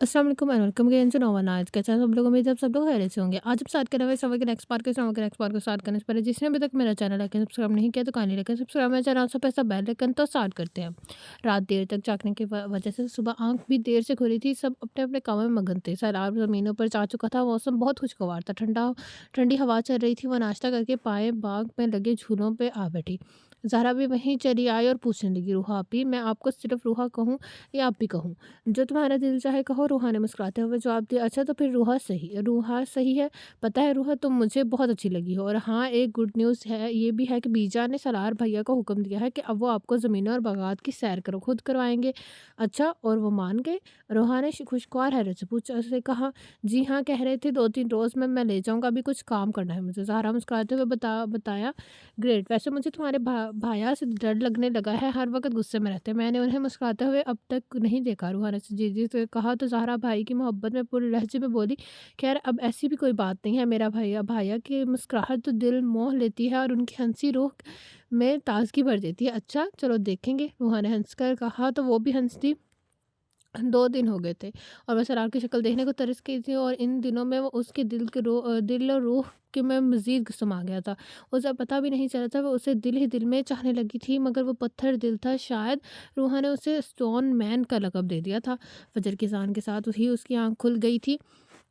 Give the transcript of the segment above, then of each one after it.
अस्सलाम वालेकुम and welcome again to नोवन आज कैसे हैं सब लोग। उम्मीद है आप सब लोग खैरियत से होंगे। आज हम स्टार्ट कर रहे हैं समय के नेक्स्ट पार्ट को स्टार्ट करने से पहले जिसने अभी तक मेरा चैनल लाइक सब्सक्राइब नहीं किया तो काइंडली लाइक सब्सक्राइब मेरा चैनल से पैसा बेल आइकन तो स्टार्ट करते हैं। रात देर तक जागने की वजह से सुबह आंख भी देर से खुली थी। सब अपने अपने कामों में मगन थे। सैलाब जमीनों पर जा चुका था। मौसम बहुत खुशगवार था। ठंडा ठंडी हवा चल रही थी। वो नाश्ता करके पाए बाग में लगे झूलों पे आ बैठी। ज़हरा भी वहीं चली आई और पूछने लगी, रूहा आपी मैं आपको सिर्फ रूहा कहूँ या आप भी कहूँ? जो तुम्हारा दिल चाहे कहो। रूहा ने मुस्कुराते हुए जवाब दिया, अच्छा तो फिर रूहा सही है। पता है रूहा, तुम मुझे बहुत अच्छी लगी हो। और हाँ, एक गुड न्यूज़ है, ये भी है कि बीजा ने सलार भैया को हुक्म दिया है कि अब वो आपको ज़मीनों और बागात की सैर करो खुद करवाएंगे। अच्छा, और वो मान गए? रूहा ने खुशगवार हैरत से पूछा से कहा, जी हाँ कह रहे थे 2-3 रोज़ में मैं ले जाऊँगा, अभी कुछ काम करना है मुझे। ज़हरा मुस्कुराते हुए बताया, ग्रेट। वैसे मुझे तुम्हारे भाया से डर लगने लगा है, हर वक़्त गुस्से में रहते हैं। मैंने उन्हें मुस्कुराते हुए अब तक नहीं देखा। रूहा ने जी से कहा तो ज़हरा भाई की मोहब्बत में पूरे लहजे में बोली, खैर अब ऐसी भी कोई बात नहीं है। मेरा भैया भाया की मुस्कुराहट तो दिल मोह लेती है और उनकी हंसी रूह में ताजगी भर देती है। अच्छा चलो देखेंगे, रूहा ने हंसकर कहा तो वो भी हंस दी। 2 दिन हो गए थे और मैं सरार की शक्ल देखने को तरस गई थी और इन दिनों में वो उसके दिल और रूह के में मज़ीद समा गया था। उसे पता भी नहीं चला था वो उसे दिल ही दिल में चाहने लगी थी, मगर वो पत्थर दिल था शायद। रूहा ने उसे स्टोन मैन का लक़ब दे दिया था। फजर की अज़ान के साथ ही उसकी आँख खुल गई थी।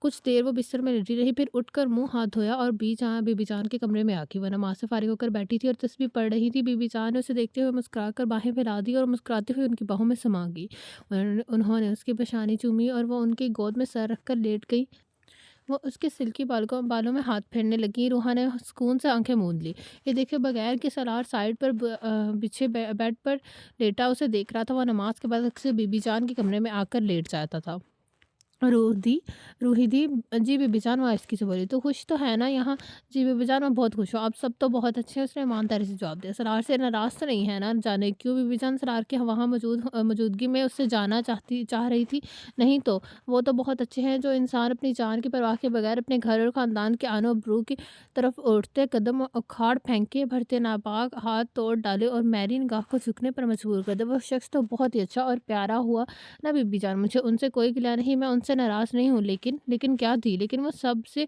कुछ देर वो बिस्तर में लेटी रही, फिर उठकर मुँह हाथ धोया और बीबी जान के कमरे में आ गई। वो नमाज़ से फ़ारिग होकर बैठी थी और तस्बीह पढ़ रही थी। बीबी जान ने उसे देखते हुए मुस्कुरा कर बाहें फैला दी और मुस्कुराते हुए उनकी बाहों में समा गई। उन्होंने उसकी पेशानी चूमी और वो उनकी गोद में सर रखकर लेट गई। वो उसके सिल्की बालों में हाथ फेरने लगी। रूहा ने सुकून से आंखें मूंद ली। ये देखे बगैर कि सलार साइड पर बिछे बेड पर लेटा उसे देख रहा था। वह नमाज के बाद अक्सर बीबी जान के कमरे में आकर लेट जाता था। रूही रूही दी, जी बीबी जान, वो आहिस्ती से बोली, तो खुश तो है ना यहाँ? जी बीबी जान, मैं बहुत खुश हूँ, आप सब तो बहुत अच्छे हैं। उसने ईमानदारी से जवाब दिया। सरार से नाराज़ तो नहीं है ना? जाने क्यों बीबी जान सरार के वहाँ मौजूदगी में उससे जाना चाह रही थी। नहीं तो वो तो बहुत अच्छे हैं। जो इंसान अपनी जान की परवाह के बगैर अपने घर और ख़ानदान के आनो बरू की तरफ उठते कदम उखाड़ फेंके, भरते नापाक हाथ तोड़ डाले और मैरी निगाह को झुकने पर मजबूर कर दे, वो शख्स तो बहुत ही अच्छा और प्यारा हुआ ना बीबी जान। मुझे उनसे कोई गिला नहीं, मैं उनसे नाराज़ नहीं हूँ। लेकिन क्या थी? लेकिन वो सबसे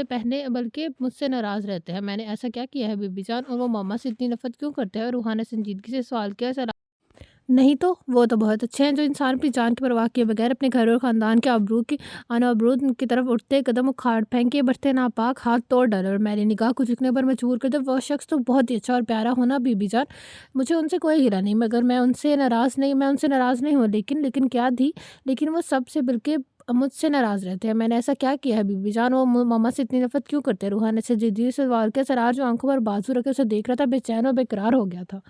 पहले बल्कि मुझसे नाराज़ रहते हैं। मैंने ऐसा क्या किया है बीबी जान? और वो मम्मा से इतनी नफ़रत क्यों करते हैं? रूहाना संजीदगी से सवाल किया। नहीं तो वो तो बहुत अच्छे हैं। जो इंसान अपनी जान की परवाह किए बगैर अपने घर और ख़ानदान के आनो-आबरू की तरफ उठते कदम उखाड़ फेंके, बढ़ते नापाक हाथ तोड़ डाले और मेरी निगाह को झुकने पर मजबूर कर दे, वो शख्स तो बहुत ही अच्छा और प्यारा होना बीबी जान। मुझे उनसे कोई गिला नहीं, मगर मैं उनसे नाराज़ नहीं हूँ। लेकिन क्या थी? लेकिन वो सबसे बल्कि मुझसे नाराज़ रहते हैं। मैंने ऐसा क्या किया है बीबी जान? वो मम्मा से इतनी नफ़रत क्यों करते हैं? रूहानी से ज़िद्दी से सवाल किया। सरार जो आँखों पर बाजू रखे उसे देख रहा था, बेचैन और बेकरार हो गया था।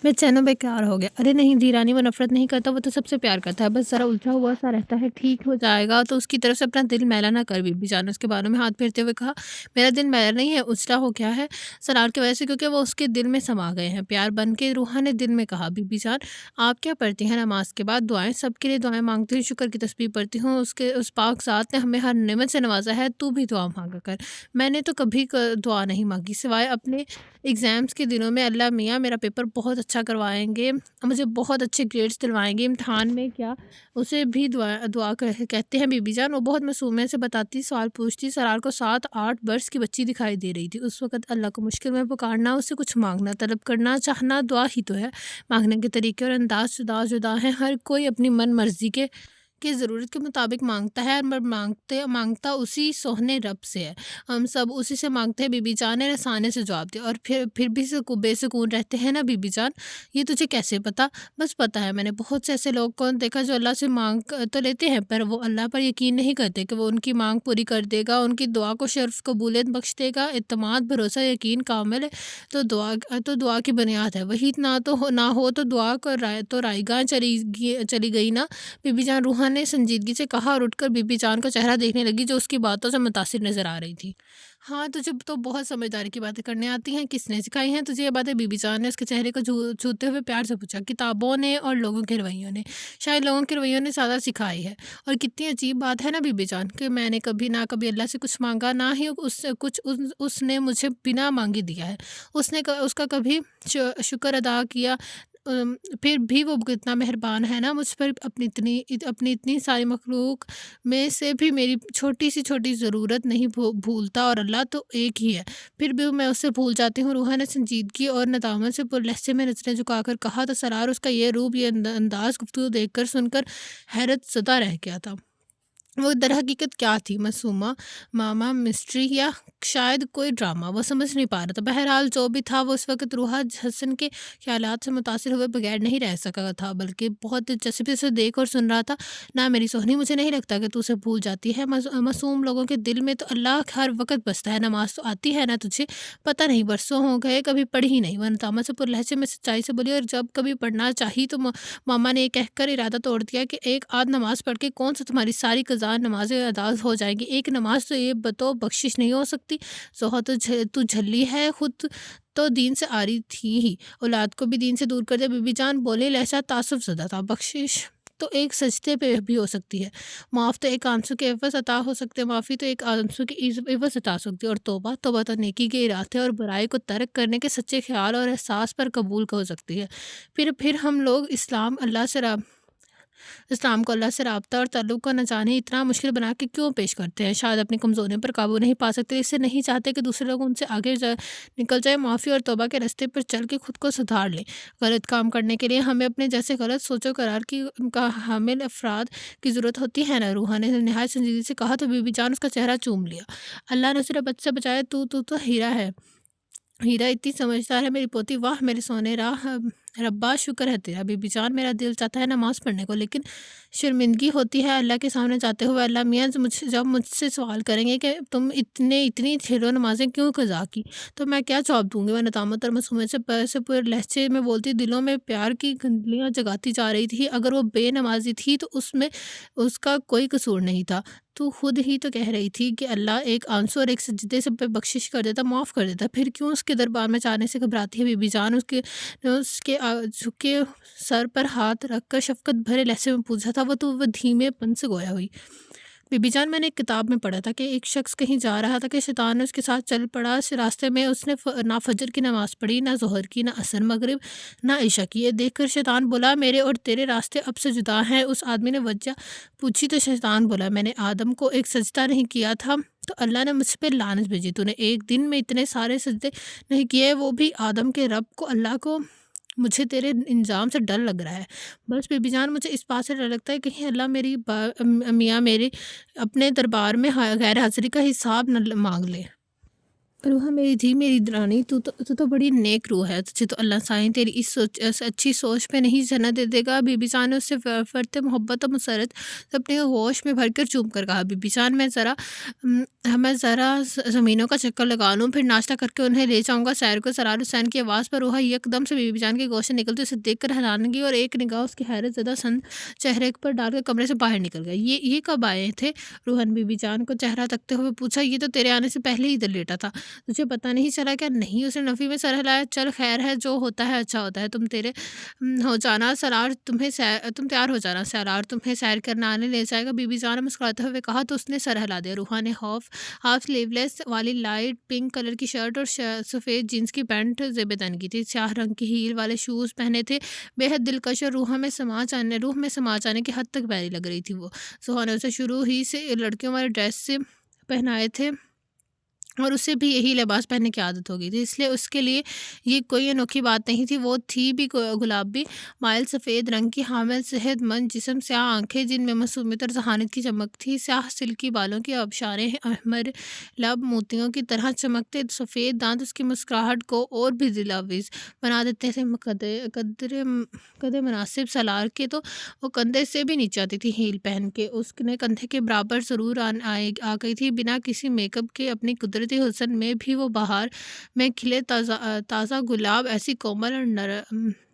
बेचैन और बेकरार हो गया। अरे नहीं जी रानी, वो नफ़रत नहीं करता, वो तो सबसे प्यार करता है, बस ज़रा उलझा हुआ सा रहता है, ठीक हो जाएगा। तो उसकी तरफ से अपना दिल मैला ना कर, बीबी जान ने उसके बालों में हाथ फेरते हुए कहा। मेरा दिल मैला नहीं है, उजला हो गया है सरार की वजह से, क्योंकि वो उसके दिल में समा गए हैं प्यार बन के। रूहा ने दिल में कहा, बीबी जान आप क्या पढ़ती हैं नमाज के बाद? दुआएं, सबके लिए दुआएं मांगती हूँ, शुक्र की तस्बीह पढ़ती हूँ। उसके उस पाक ज़ात ने हमें हर नेमत से नवाजा है, तू भी दुआ मांगा कर। मैंने तो कभी दुआ नहीं मांगी सिवाय अपने एग्ज़ाम्स के दिनों में। अल्लाह मियाँ मेरा पेपर बहुत अच्छा करवाएँगे, मुझे बहुत अच्छे ग्रेड्स दिलवाएँगे इम्तिहान में। क्या उसे भी दुआ दुआ कहते हैं बीबी जान? वो बहुत मासूमियत से बताती, सवाल पूछती। सरार को 7-8 वर्ष की बच्ची दिखाई दे रही थी। उस वक़्त अल्लाह को मुश्किल में पुकारना, उससे कुछ माँगना, तलब करना, चाहना दुआ ही तो है। माँगने के तरीके और अंदाज़ जुदा-जुदा हैं। हर कोई अपनी मन मर्ज़ी के ज़रूरत के मुताबिक माँगता है और माँगता उसी सोहने रब से है। हम सब उसी से माँगते हैं, बीबी जान ने रसाने से जवाब दिया। और फिर भी बेसुकून रहते हैं ना बीबी जान? ये तुझे कैसे पता? बस पता है, मैंने बहुत से ऐसे लोगों को देखा जो अल्लाह से माँग तो लेते हैं, पर वो अल्लाह पर यकीन नहीं करते कि वो उनकी माँग पूरी कर देगा, उनकी दुआ को शर्फ़ कबूलियत बख्श देगा। इत्मीनान, भरोसा, यकीन कामिल है तो दुआ की बुनियाद है। वही ना हो तो दुआ को रायगाह चली गई ना। बीबी जान, रूहा ने संजीदगी से कहा और उठकर बीबी जान का चेहरा देखने लगी, जो उसकी बातों से मुतासिर नज़र आ रही थी। हाँ, तुझे तो बहुत समझदारी की बातें करने आती हैं। किसने सिखाई हैं तुझे ये बातें? बीबी जान ने उसके चेहरे को छूते हुए प्यार से पूछा। किताबों ने और लोगों के रवैयों ने। शायद लोगों के रवैयों ने ज़्यादा सिखाई है। और कितनी अजीब बात है ना बीबी जान, कि मैंने कभी अल्लाह से कुछ माँगा, ना ही उससे कुछ उसने मुझे बिना माँगे दिया है। उसका कभी शुक्र अदा किया, फिर भी वो कितना मेहरबान है ना मुझ पर, अपनी इतनी सारी मखलूक में से भी मेरी छोटी ज़रूरत नहीं भूलता, और अल्लाह तो एक ही है। फिर भी मैं उससे भूल जाती हूँ। रूहा ने संजीदगी और नदामत से पुर लहज़े में नज़रें झुकाकर कहा, तो सरार उसका ये रूप, ये अंदाज़ गुफ्तगू देखकर सुनकर हैरत ज़दा रह गया था। वो दरहकीकत क्या थी? मासूमा, मामा, मिस्ट्री, या शायद कोई ड्रामा? वो समझ नहीं पा रहा था। बहरहाल जो भी था, वो उस वक़्त रूहा हसन के ख़्यालात से मुतासिर हुए बगैर नहीं रह सका था, बल्कि बहुत दिलचस्पी से उसे देख और सुन रहा था। ना मेरी सोहनी, मुझे नहीं लगता कि तू उसे भूल जाती है। मासूम लोगों के दिल में तो अल्लाह हर वक़्त बसता है। नमाज़ तो आती है ना तुझे? पता नहीं, बरसों हो गए कभी पढ़ी ही नहीं। वह नतामा से पुर लहज़े में सच्चाई से बोली, और जब कभी पढ़ना चाही तो मामा ने ये कहकर इरादा तोड़ दिया कि एक आध नमाज़ पढ़ के कौन सा तुम्हारी सारी कज़ा नमाज़ें अदा हो जाएँगी। एक नमाज़ तो ये बताओ बख्शिश नहीं हो सकती। ज़ोहा तो तू झल्ली है, खुद तो दीन से आ रही थी ही, औलाद को भी दीन से दूर कर दिया। बीबी जान बोले, लहज़ा तासुफ़ ज़दा था। बख्शिश तो एक सजदे पे भी हो सकती है। माफ़ तो एक आंसू के एवज़ अता हो सकते हैं, माफ़ी तो एक आंसू के एवज़ अता हो सकती है, और तौबा, तौबा तो नेकी के इरादे और बुराई को तर्क करने के सच्चे ख़्याल और एहसास पर कबूल हो सकती है। फिर हम लोग इस्लाम को अल्लाह से राब्ता और ताल्लुक़ को न जाने इतना मुश्किल बना के क्यों पेश करते हैं? शायद अपनी कमज़ोरियों पर काबू नहीं पा सकते, इससे नहीं चाहते कि दूसरे लोग उनसे आगे निकल जाए। माफ़ी और तौबा के रास्ते पर चल के खुद को सुधार लें। गलत काम करने के लिए हमें अपने जैसे गलत सोचो करार की का हामिल अफराद की ज़रूरत होती है ना? रूहा ने नहायत संजीदगी से कहा, तो बीबी जान उसका चेहरा चूम लिया। अल्लाह ने सिर्फ बद से बचाया, तू तो हीरा है। हीरा इतनी समझदार है मेरी पोती, वाह मेरे सोने राह रब्बा, शुक्र है तेरा। बीबी जान, मेरा दिल चाहता है नमाज़ पढ़ने को, लेकिन शर्मिंदगी होती है अल्लाह के सामने जाते हुए। अल्लाह मियाँ जब मुझसे सवाल करेंगे कि तुम इतनी ढेरों नमाज़ें क्यों कज़ा की, तो मैं क्या जवाब दूँगी? वह नदामत और मासूमियत से पूरे लहजे में बोलती, दिलों में प्यार की गंदलियाँ जगाती जा रही थी। अगर वो बेनमाज़ी थी तो उसमें उसका कोई कसूर नहीं था। तू खुद ही तो कह रही थी कि अल्लाह एक आंसू और एक सजदे से बख्शिश कर देता, माफ़ कर देता। फिर क्यों उसके दरबार में जाने से घबराती है बीबी जान? उसके झुके सर पर हाथ रखकर शफ़क़त भरे लहज़े में पूछा था, वो धीमेपन से गोया हुई। बीबी जान, मैंने एक किताब में पढ़ा था कि एक शख़्स कहीं जा रहा था कि शैतान ने उसके साथ चल पड़ा। इस रास्ते में उसने ना फ़जर की नमाज़ पढ़ी, ना ज़ोहर की, ना असर, मग़रिब, ना इशा की। ये देखकर शैतान बोला, मेरे और तेरे रास्ते अब से जुदा हैं। उस आदमी ने वजह पूछी तो शैतान बोला, मैंने आदम को एक सजदा नहीं किया था तो अल्लाह ने मुझ पे लानत भेजी। तूने एक दिन में इतने सारे सजदे नहीं किए, वो भी आदम के रब को, अल्लाह को। मुझे तेरे इंजाम से डर लग रहा है। बस बेबी जान, मुझे इस बात से डर लगता है कहीं अल्लाह मियाँ मेरे अपने दरबार में गैर हाज़िरी का हिसाब न मांग ले। रूहा मेरी धी, मेरी दरानी, तू तो बड़ी नेक रूह है। तुझे तो अल्लाह साईं तेरी इस अच्छी सोच पे नहीं जन्नत दे देगा। बीबी जान ने उससे फरते मोहब्बत और मुसरत अपने होश में भरकर चूम कर कहा, बीबी जान, मैं ज़रा ज़मीनों का चक्कर लगा लूँ, फिर नाश्ता करके उन्हें ले जाऊँगा सैर को। सरार हुसैन की आवाज़ पर रूहा यकदम से बीबी जान के गोश से निकलती उसे देख कर हैरानगी और एक निगाह उसकी हैरत ज़दा सन चेहरे पर डालकर कमरे से बाहर निकल गया। ये कब आए थे? रूहा ने बीबी जान को चेहरा तकते हुए पूछा। ये तो तेरे आने से पहले ही इधर लेटा था। तुझे पता नहीं चला क्या? नहीं, उसने नफ़ी में सर हिलाया। चल खैर है, जो होता है अच्छा होता है। हो जाना सरार, तुम तैयार हो जाना, सरार तुम्हें सैर करने आने ले जाएगा। बीबी जान ने मुस्कुराते हुए कहा, तो उसने सर हिला दिया। रूहा ने हाफ स्लीवलेस वाली लाइट पिंक कलर की शर्ट और सफ़ेद जीन्स की पैंट ज़ेब तन की थी। स्याह रंग की हील वाले शूज़ पहने थे, बेहद दिलकश और रूह में समा जाने की हद तक प्यारी लग रही थी वो। सुहा ने उसे शुरू ही से लड़कियों वाले ड्रेस से पहनाए थे और उसे भी यही लिबास पहनने की आदत हो गई थी, इसलिए उसके लिए ये कोई अनोखी बात नहीं थी। वो थी भी गुलाबी माइल सफ़ेद रंग की, हामिल सेहतमंद जिस्म, स्याह आंखें जिनमें मासूमियत और जहानत की चमक थी, स्याह सिल्की बालों की आबशारें, अहमर लब मोतियों की तरह चमकते सफ़ेद दांत उसकी मुस्कुराहट को और भी दिलावेज बना देते थे। कदे मुनासिब सलार के तो वो कंधे से भी नीचे आती थी। हील पहन के उसने कंधे के बराबर ज़रूर आ गई थी। बिना किसी मेकअप के अपनी कुदरती हुस्न में भी वो बहार में खिले ताज़ा गुलाब ऐसी कोमल और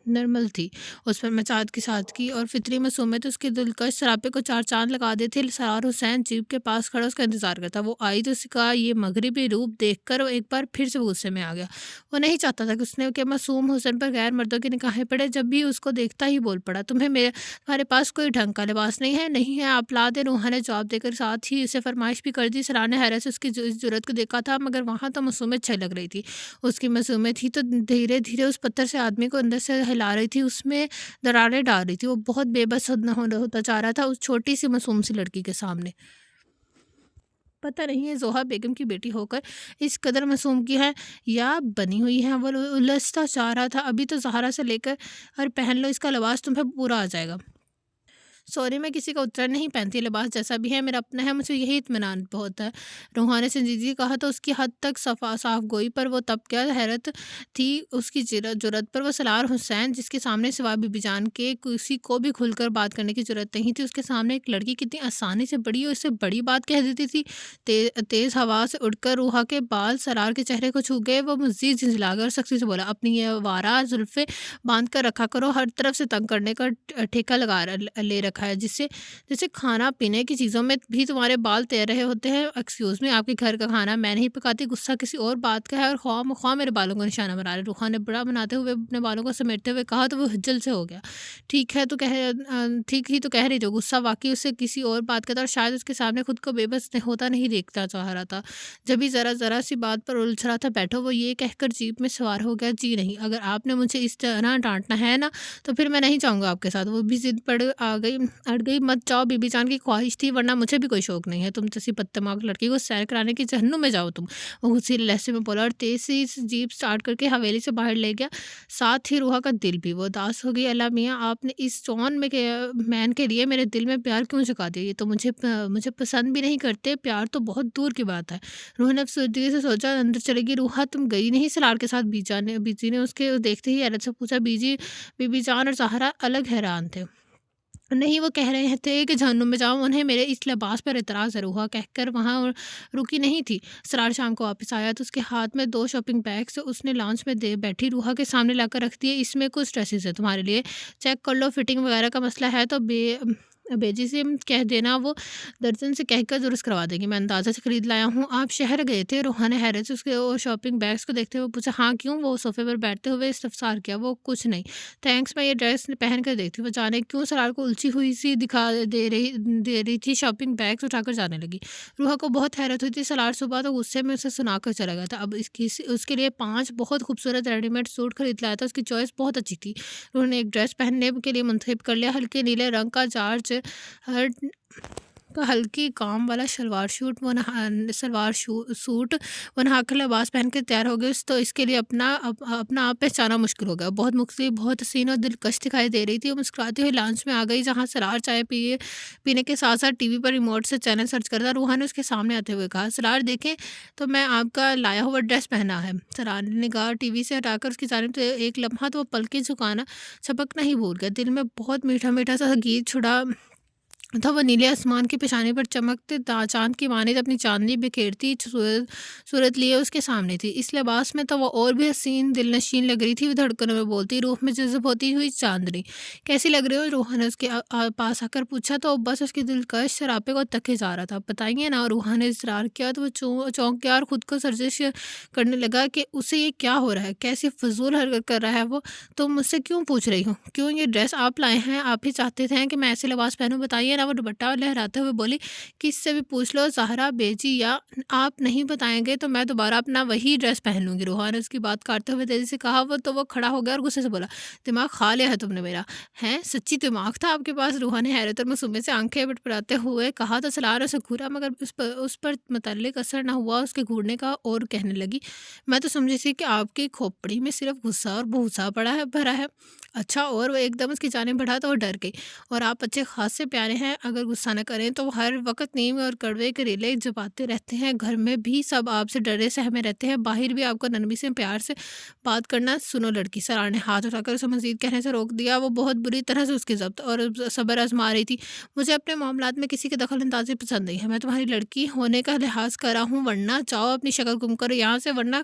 नर्मल थी। उस पर मचात की सादगी और फितरी मासूमियत उसके दिलकश सरापे को चार चांद लगा देते। सरार हुसैन जीप के पास खड़ा उसका इंतजार करता। वो आई तो उसका ये मगरिबी रूप देखकर वो एक बार फिर से गुस्से में आ गया। वो नहीं चाहता था कि उसने के मासूम हुसैन पर गैर मर्दों की निगाहें पड़े। जब भी उसको देखता ही बोल पड़ा, तुम्हारे पास कोई ढंग का लिबास नहीं है? नहीं है, आप ला दे। रूहा ने जवाब देकर साथ ही उसे फरमाइश भी कर दी। सरार ने हैरत से उसकी जरूरत को देखा था, मगर वहाँ तो मासूमियत अच्छी लग रही थी। उसकी मासूमियत ही तो धीरे धीरे उस पत्थर से आदमी को अंदर से हिला रही थी, उसमें दरारें डाल रही थी। वो बहुत बेबस होता जा रहा था उस छोटी सी मासूम सी लड़की के सामने। पता नहीं है ज़ोहा बेगम की बेटी होकर इस कदर मासूम की है या बनी हुई है। वो उलझता चाह रहा था, अभी तो ज़हरा से लेकर और पहन लो इसका लिबास तुम्हें पूरा आ जाएगा। सॉरी, मैं किसी का उत्तरायण नहीं पहनती, लिबास जैसा भी है मेरा अपना है, मुझे यही इत्मीनान बहुत है। रूहानी ने संजीदगी कहा तो उसकी हद तक सफा साफ गोई, पर वो तब क्या हैरत थी उसकी जुरत पर। वो सलार हुसैन, जिसके सामने सिवा बीबी जान के किसी को भी खुलकर बात करने की जरूरत नहीं थी, उसके सामने एक लड़की कितनी आसानी से बड़ी और इससे बड़ी बात कह देती थी। तेज़ हवा से उड़कर रूहा के बाल सलार के चेहरे को छू गए। वो मजीद झिझलाकर सख्ती से बोला, अपनी ये वारा जुल्फ़े बांध कर रखा करो, हर तरफ से तंग करने का ठेका ले रखा है, जिससे जैसे खाना पीने की चीज़ों में भी तुम्हारे बाल तैर रहे होते हैं। एक्सक्यूज़ मी, आपके घर का खाना मैं नहीं पकाती, गुस्सा किसी और बात का है और ख्वाह मेरे बालों को निशाना बना रहे। रूहा ने बड़ा बनाते हुए अपने बालों को समेटते हुए कहा तो वो हिज्जल से हो गया। ठीक ही तो कह रही जो, गुस्सा वाकई उससे किसी और बात का था और शायद उसके सामने खुद को बेबस होता नहीं देखता चाह रहा था। जब भी ज़रा सी बात पर उलझ रहा था, बैठो, वो ये कहकर जीप में सवार हो गया। जी नहीं, अगर आपने मुझे इस तरह डांटना है ना तो फिर मैं नहीं जाऊँगा आपके साथ। वो भी ज़िद पड़ आ गई अड़ गई, मत जाओ, बीबी जान की ख्वाहिश थी, वरना मुझे भी कोई शौक नहीं है। तुम जैसी बददिमाग लड़की को सैर कराने की जहन्नुम में जाओ तुम। वो गुस्से लहजे में बोला और तेज से इस जीप स्टार्ट करके हवेली से बाहर ले गया। साथ ही रूहा का दिल भी वो उदास हो गई। अल्लाह मियाँ, आपने इस जॉन में के मैन के लिए मेरे दिल में प्यार क्यों जगा दिया? ये तो मुझे पसंद भी नहीं करते, प्यार तो बहुत दूर की बात है। रूहा ने अफसरदगी से सोचा, अंदर चलेगी। रूहा, तुम गई नहीं सलार के साथ? बीजी ने उसके देखते ही हैरत से पूछा। बीबी जान और ज़हरा अलग हैरान थे। नहीं, वो कह रहे थे कि जहन्नुम में जाऊँ, उन्हें मेरे इस लिबास पर एतराज़ है। रूहा कहकर वहाँ रुकी नहीं थी। सरार शाम को वापस आया तो उसके हाथ में 2 शॉपिंग बैग्स उसने लॉन्च में दे बैठी रूहा के सामने लाकर रख दिए। इसमें कुछ ड्रेसेस है तुम्हारे लिए, चेक कर लो, फिटिंग वगैरह का मसला है तो बेजी से कह देना, वो दर्जन से कहकर दुरुस्त करवा देंगी। मैं अंदाज़ा से खरीद लाया हूँ। आप शहर गए थे? रूहा ने हैरत से उसके वो शॉपिंग बैग्स को देखते हुए पूछा। हाँ, क्यों? वो सोफे पर बैठते हुए इस्तफसार किया। वो कुछ नहीं, थैंक्स, मैं ये ड्रेस पहन कर देखती हूँ। वो जाने क्यों सरार को उलझी हुई सी दिखा दे रही थी। शॉपिंग बैग्स उठाकर जाने लगी। रूहा को बहुत हैरत हुई थी। सलार सुबह तो गुस्से में उसे सुनाकर चला गया था। अब उसके लिए 5 बहुत खूबसूरत रेडीमेड सूट खरीद लाया था। उसकी चॉइस बहुत अच्छी थी। उन्होंने एक ड्रेस पहनने के लिए मुंतखब कर लिया, हल्के नीले रंग का जार्ज हर का हल्की काम वाला सूट वो नहाकर लिबास पहन के तैयार हो गई। तो इसके लिए अपना आप पहचाना मुश्किल हो गया। बहुत मुख्तलिफ, बहुत हसीन और दिलकश दिखाई दे रही थी। वो मुस्कुराती हुई लाउंज में आ गई, जहाँ सरार चाय पीने के साथ साथ टीवी पर रिमोट से चैनल सर्च करता। रूहा ने उसके सामने आते हुए कहा, सरार देखें तो मैं आपका लाया हुआ ड्रेस पहना है। सरार ने निगाह टीवी से हटाकर उसकी जानिब तो एक लम्हा तो वो पलकें झुकाना छपकना ही भूल गया। दिल में बहुत मीठा मीठा सा गीत छुड़ा था। वो नीले आसमान की पेशानी पर चमकते चांद की मानित अपनी चांदनी बिखेरती सूरत लिए उसके सामने थी। इस लिबास में तो वो और भी हसीन दिलनशीन लग रही थी। वो धड़कनों में बोलती, रूह में जज्ब होती हुई चांदनी, कैसी लग रही हो? रूहा ने उसके पास आकर पूछा तो बस उसके दिलकश सरापे को तके जा रहा था। बताइए ना। रूहा ने इसरार किया तो वो चौंक गया और खुद को सर्जिश करने लगा कि उसे ये क्या हो रहा है, कैसी फजूल हरकत कर रहा है वो। तुम मुझसे क्यों पूछ रही हो? क्यों, ये ड्रेस आप लाए हैं? आप ही चाहते थे कि मैं ऐसे लिबास पहनूं? बताइए ना। वो दुपट्टा लहराते हुए बोली, किससे भी पूछ लो ज़हरा बेजी, या आप नहीं बताएंगे तो मैं दोबारा अपना वही ड्रेस पहन लूँगी। रूहा ने उसकी बात काटते हुए तेजी से कहा। वो खड़ा हो गया और गुस्से से बोला, दिमाग खा लिया है तुमने मेरा? हैं, सच्ची दिमाग था आपके पास? रूहा ने हैरत और मासूमियत से आंखें बटपराते हुए कहा। तो सलार उसे घूरा, मगर उस पर मुतल्लिक असर न हुआ उसके घूरने का, और कहने लगी, मैं तो समझी थी कि आपकी खोपड़ी में सिर्फ गुस्सा और भूसा भरा है। अच्छा। और वो एकदम उसकी जानिब बढ़ा तो वो डर गई। और आप अच्छे खासे प्यारे हैं, अगर गुस्सा न करें तो। वो हर वक्त नीम और कड़वे करेले जबाते रहते हैं। घर में भी सब आपसे डरे सहमे रहते हैं, बाहर भी आपको नरमी से प्यार से बात करना। सुनो लड़की, सरार ने हाथ उठाकर उसे मजीद कहने से रोक दिया। वो बहुत बुरी तरह से उसकी जब्त और सब्र आजमा रही थी। मुझे अपने मामलात में किसी की दखल अंदाजी पसंद नहीं है। मैं तुम्हारी लड़की होने का लिहाज कर रहा हूँ, वरना जाओ अपनी शक्ल गुम करो यहाँ से, वरना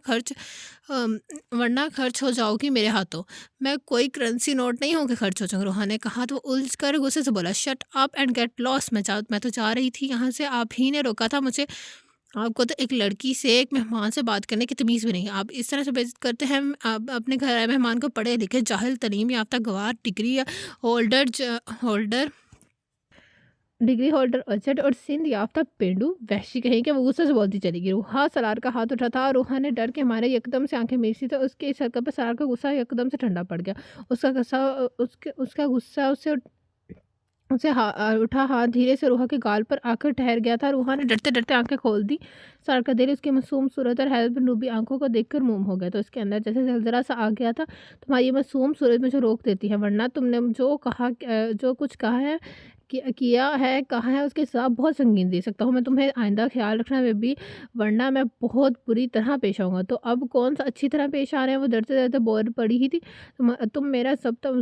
खर्च हो जाओगी मेरे हाथों। मैं कोई करेंसी नोट नहीं हूँ कि खर्च हो जाऊँ। रूहा ने कहा तो उलझ कर गुस्से से बोला, shut up and get lost. मैं तो जा रही थी यहाँ से, आप ही ने रोका था मुझे। आपको तो एक लड़की से, एक मेहमान से बात करने की तमीज़ भी नहीं है। आप इस तरह से बेइज्जत करते हैं आप अपने घर आए मेहमान को। पढ़े लिखे, जाहिल, तलीम याफ्ता, गवार, डिग्री या होल्डर डिग्री होल्डर अजट और सिंध याफ्ता पेंडू वैश्य कहीं के वो गुस्से से बोलती चली गई। रूहा सलार का हाथ उठा था और रूहा ने डर के मारे एकदम से आंखें मीची तो उसके इस हरकत पर सलार का गुस्सा एकदम से ठंडा पड़ गया। उसका गुस्सा उसे उठा हाथ धीरे से रूहा के गाल पर आकर ठहर गया था। रूहा ने डरते डरते आंखें खोल दी। सर का दिल उसकी मासूम सूरत और हैरत में डूबी आंखों को देखकर मोम हो गया। तो उसके अंदर जैसे जलजला सा आ गया था। तुम्हारी ये मासूम सूरत मुझे रोक देती है, वरना तुमने जो कुछ कहा है किया है कहा है उसके हिसाब बहुत संगीन दे सकता हूँ मैं तुम्हें। आइंदा ख्याल रखना बेबी, वरना मैं बहुत बुरी तरह पेश आऊँगा। तो अब कौन सा अच्छी तरह पेश आ रहे हैं, वो डरते डरते बोल पड़ी ही थी। तुम मेरा सब तो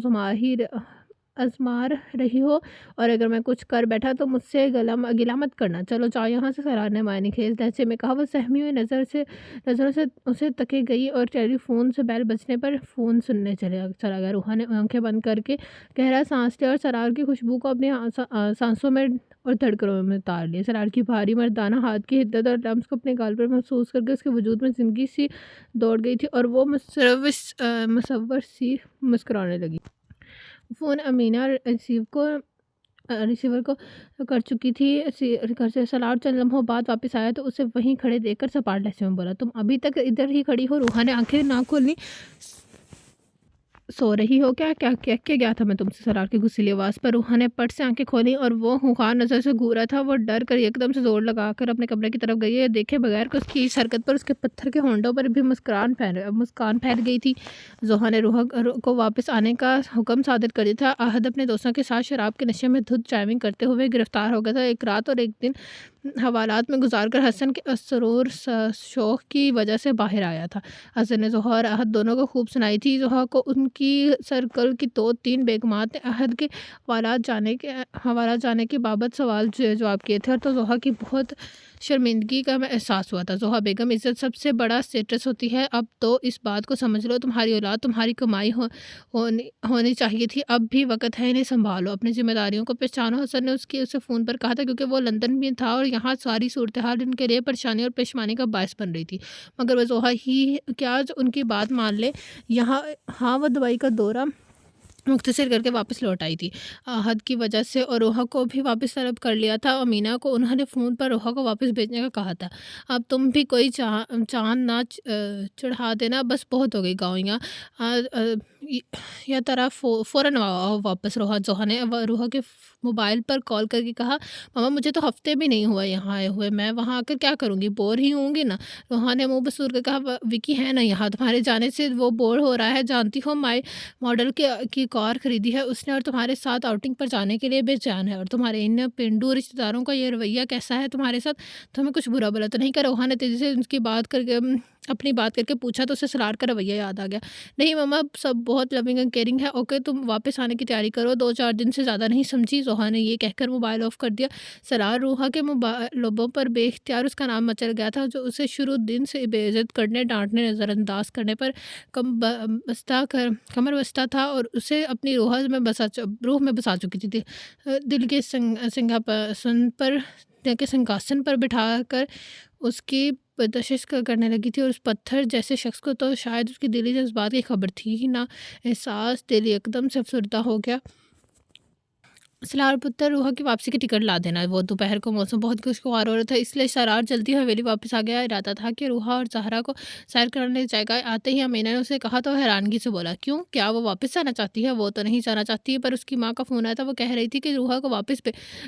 आज़मा रही हो, और अगर मैं कुछ कर बैठा तो मुझसे गिला मत करना। चलो जाओ यहाँ से, सरार ने मायने खेज लहजे में कहा। वो सहमी हुई नज़रों से उसे तके गई और टेलीफोन से बैल बजने पर फ़ोन सुनने चला गया। रूहा ने आंखें बंद करके गहरा सांस लिया और सरार की खुशबू को अपने सांसों में और धड़कनों में उतार लिया। सरार की भारी मर्दाना हाथ की हिद्दत और लम्स को अपने गाल पर महसूस करके उसके वजूद में ज़िंदगी सी दौड़ गई थी और वो मुसव्वर सी मुस्कुराने लगी। फ़ोन अमीना रिसीवर को कर चुकी थी। घर से सलार चंद लम्हों बाद वापस आया तो उसे वहीं खड़े देखकर सपाट लहजे में बोला, तुम अभी तक इधर ही खड़ी हो? रूहा ने आंखें ना खोली। सो रही हो क्या? क्या कह के गया था मैं तुमसे? सरार की गुस्सीली आवाज़ पर रूहा ने पट से आंखें खोली और वो खूंखार नज़र से घूरा था। वो डर कर एकदम से जोर लगाकर अपने कमरे की तरफ गई है, देखे बगैर कि उसकी इस हरकत पर उसके पत्थर के होंठों पर भी मुस्कान फैल गई थी। जोहा ने रूहा को वापस आने का हुक्म सादिर कर दिया था। आहद अपने दोस्तों के साथ शराब के नशे में धुत ड्राइविंग करते हुए गिरफ्तार हो गया था। एक रात और एक दिन हवालात में गुजार कर हसन के असरूर शौक की वजह से बाहर आया था। हसन ने जोहा और आहद दोनों को खूब सुनाई थी। जोहा को उनकी सर्कल की 2-3 बेगमात ने आहद के हवालात जाने की बाबत सवाल जवाब किए थे, और तो जोहा की बहुत शर्मिंदगी का एहसास हुआ था। जोहा बेगम, इज़्ज़त सबसे बड़ा स्टेटस होती है। अब तो इस बात को समझ लो, तुम्हारी औलाद तुम्हारी कमाई होनी चाहिए थी। अब भी वक्त है, इन्हें संभालो, अपनी जिम्मेदारियों को पहचानो। हसन ने उसे फ़ोन पर कहा था, क्योंकि वो लंदन में था और यहाँ सारी सूरत हाल उनके लिए परेशानी और पेशमानी का बायस बन रही थी। मगर वह जोहा ही क्या उनकी बात मान ले। यहाँ हाँ, वह दवाई का दौरा मुख्तसर करके वापस लौट आई थी। हद की वजह से और रोहा को भी वापस तलब कर लिया था। अमीना को उन्होंने फ़ोन पर रोहा को वापस भेजने का कहा था। अब तुम भी कोई चाँद ना चढ़ा देना, बस बहुत हो गई गाँव यहाँ। या तरह फ़ौरन आओ वापस। जोहा ने रोहा के मोबाइल पर कॉल करके कहा, मामा मुझे तो हफ्ते भी नहीं हुआ यहाँ आए हुए, मैं वहाँ आकर क्या करूँगी, बोर ही होंगी ना। रोहा ने मुँह बसूर कर कहा, विकी है ना यहाँ, तुम्हारे जाने से वो बोर हो रहा है, जानती हो माई मॉडल की कार खरीदी है उसने और तुम्हारे साथ आउटिंग पर जाने के लिए बेजान है। और तुम्हारे इन पेंडू रिश्तेदारों का ये रवैया कैसा है तुम्हारे साथ? तुम्हें कुछ बुरा भला तो नहीं कर? रोहा ने तेजी से उसकी बात करके अपनी बात करके पूछा तो उसे सरार का रवैया याद आ गया। नहीं मम्मा, सब बहुत लविंग एंड केयरिंग है। ओके, तुम वापस आने की तैयारी करो, 2-4 दिन से ज़्यादा नहीं, समझी? जोहा ने ये कहकर मोबाइल ऑफ कर दिया। सरार रूहा के लबों पर बेख्तियार उसका नाम मचल गया था, जो उसे शुरू दिन से बेइज्जत करने, डांटने, नज़रअंदाज करने पर कमर बस्ता था और उसे अपनी रूह में बसा चुकी थी। दिल के सिंहासन पर बिठाकर उसकी बदशिश करने लगी थी, और उस पत्थर जैसे शख्स को तो शायद उसकी दिली जज्बात की खबर थी ही ना। एहसास दिल एकदम से अफसरदा हो गया। सलार पुत्र रूहा की वापसी की टिकट ला देना। वो दोपहर को मौसम बहुत खुशगवार हो रहा था, इसलिए सरार जल्दी हवेली वापस आ गया। इरादा था कि रूहा और जहरा को सैर करने जाएगा। आते ही अमीना ने उसे कहा तो हैरानगी से बोला, क्यों, क्या वो वापस जाना चाहती है? वो तो नहीं जाना चाहती है, पर उसकी माँ का फ़ोन आया था, वो कह रही थी कि रूहा को वापस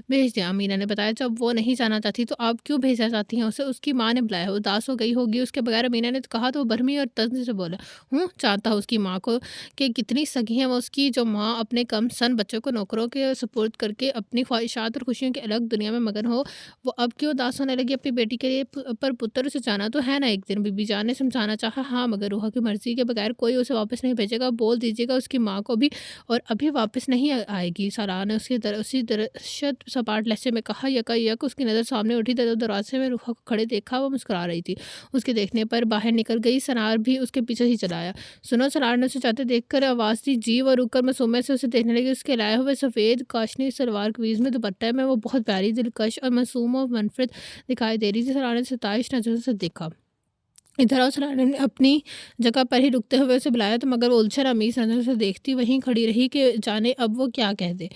भेज दिया। अमीना ने बताया, जब वो नहीं जाना चाहती तो आप क्यों भेजना चाहती हैं उसे? उसकी माँ ने बुलाया, उदास हो गई होगी उसके बगैर। अमीना ने कहा तो वो बरमी और तंज से बोला, जानता हूँ उसकी माँ को कि कितनी सगी है वो उसकी, जो माँ अपने कम सन बच्चों को नौकरों के सुपुर्द करके अपनी ख्वाहिशात और खुशियों की अलग दुनिया में मगन हो। वो अब क्यों उदास होने लगी अपनी बेटी के लिए? पर पुत्र उसे जाना तो है ना एक दिन। बीबी जान ने समझाना चाहा, हाँ, मगर रूहा की मर्जी के बगैर कोई उसे वापस नहीं भेजेगा। बोल दीजिएगा उसकी माँ को भी, और अभी वापस नहीं आएगी। सारा ने उसी दरशत सपाट लहजे में कहा। यकायक उसकी नज़र सामने उठी तो दरवाजे में रूहा को खड़े देखा। वो मुस्कुरा रही थी। उसके देखने पर बाहर निकल गई। सनार भी उसके पीछे ही चला आया। सुनो, सलार ने उसे जाते देखकर आवाज़ दी। जी। वो रुककर मासूमियत से उसे देखने लगी। उसके लाए हुए सफ़ेद काशनी सलवार कमीज़ में दुपट्टे में वो बहुत प्यारी, दिलकश और मासूम और मुनफरिद दिखाई दे रही थी। सलार ने 27 नज़रों से देखा। इधर आओ। सलार ने अपनी जगह पर ही रुकते हुए उसे बुलाया, तो मगर वो उलझन अमीज़ नज़रों से देखती वहीं खड़ी रही कि जाने अब वो क्या कह दे।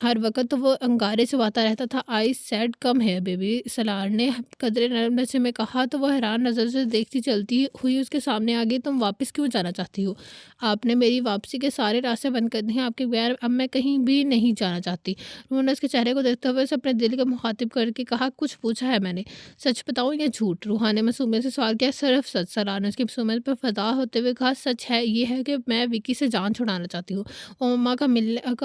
हर वक़्त तो वो अंगारे चबाता रहता था। I said come here baby, Salaar ने कदरे नरम लहजे में कहा तो वह हैरान नज़र से देखती चलती हुई उसके सामने आ गई। तुम वापस क्यों जाना चाहती हो? आपने मेरी वापसी के सारे रास्ते बंद कर दिए हैं, आपके बगैर अब मैं कहीं भी नहीं जाना चाहती। उन्होंने उसके चेहरे को देखते हुए उसे अपने दिल का मुखातिब करके कहा, कुछ पूछा है मैंने, सच बताऊँ या झूठ? रूहा ने मासूमियत से सवाल किया। सिर्फ सच, सलार ने उसकी मासूमियत पर फ़िदा होते हुए कहा। सच है ये है कि मैं विकी से जान छुड़ाना चाहती हूँ। और मम्मा का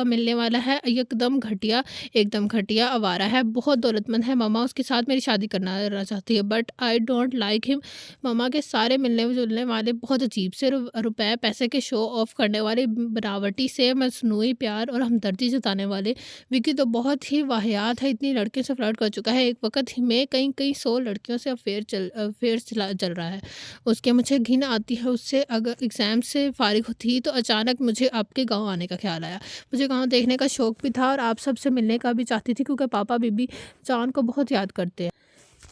मिलने वाला है, एकदम घटिया आवारा है, बहुत दौलतमंद है। मम्मा उसके साथ मेरी शादी करना चाहती है, but I don't like him. मम्मा के सारे मिलने जुलने वाले बहुत अजीब से रुपए पैसे के शो ऑफ करने वाले, बनावटी से मसनूई प्यार और हमदर्दी जताने वाले। विकी तो बहुत ही वाहियात है, इतनी लड़कियों से फ्लर्ट कर चुका है, एक वक्त में कई कई 100 लड़कियों से अफेयर चल रहा है। उसके मुझे घिन आती है उससे। अगर एग्ज़ाम से फारिग थी तो अचानक मुझे आपके गाँव आने का ख्याल आया। मुझे गाँव देखने का शौक भी था और आप सबसे मिलने का भी चाहती थी, क्योंकि पापा बीबी जान को बहुत याद करते हैं।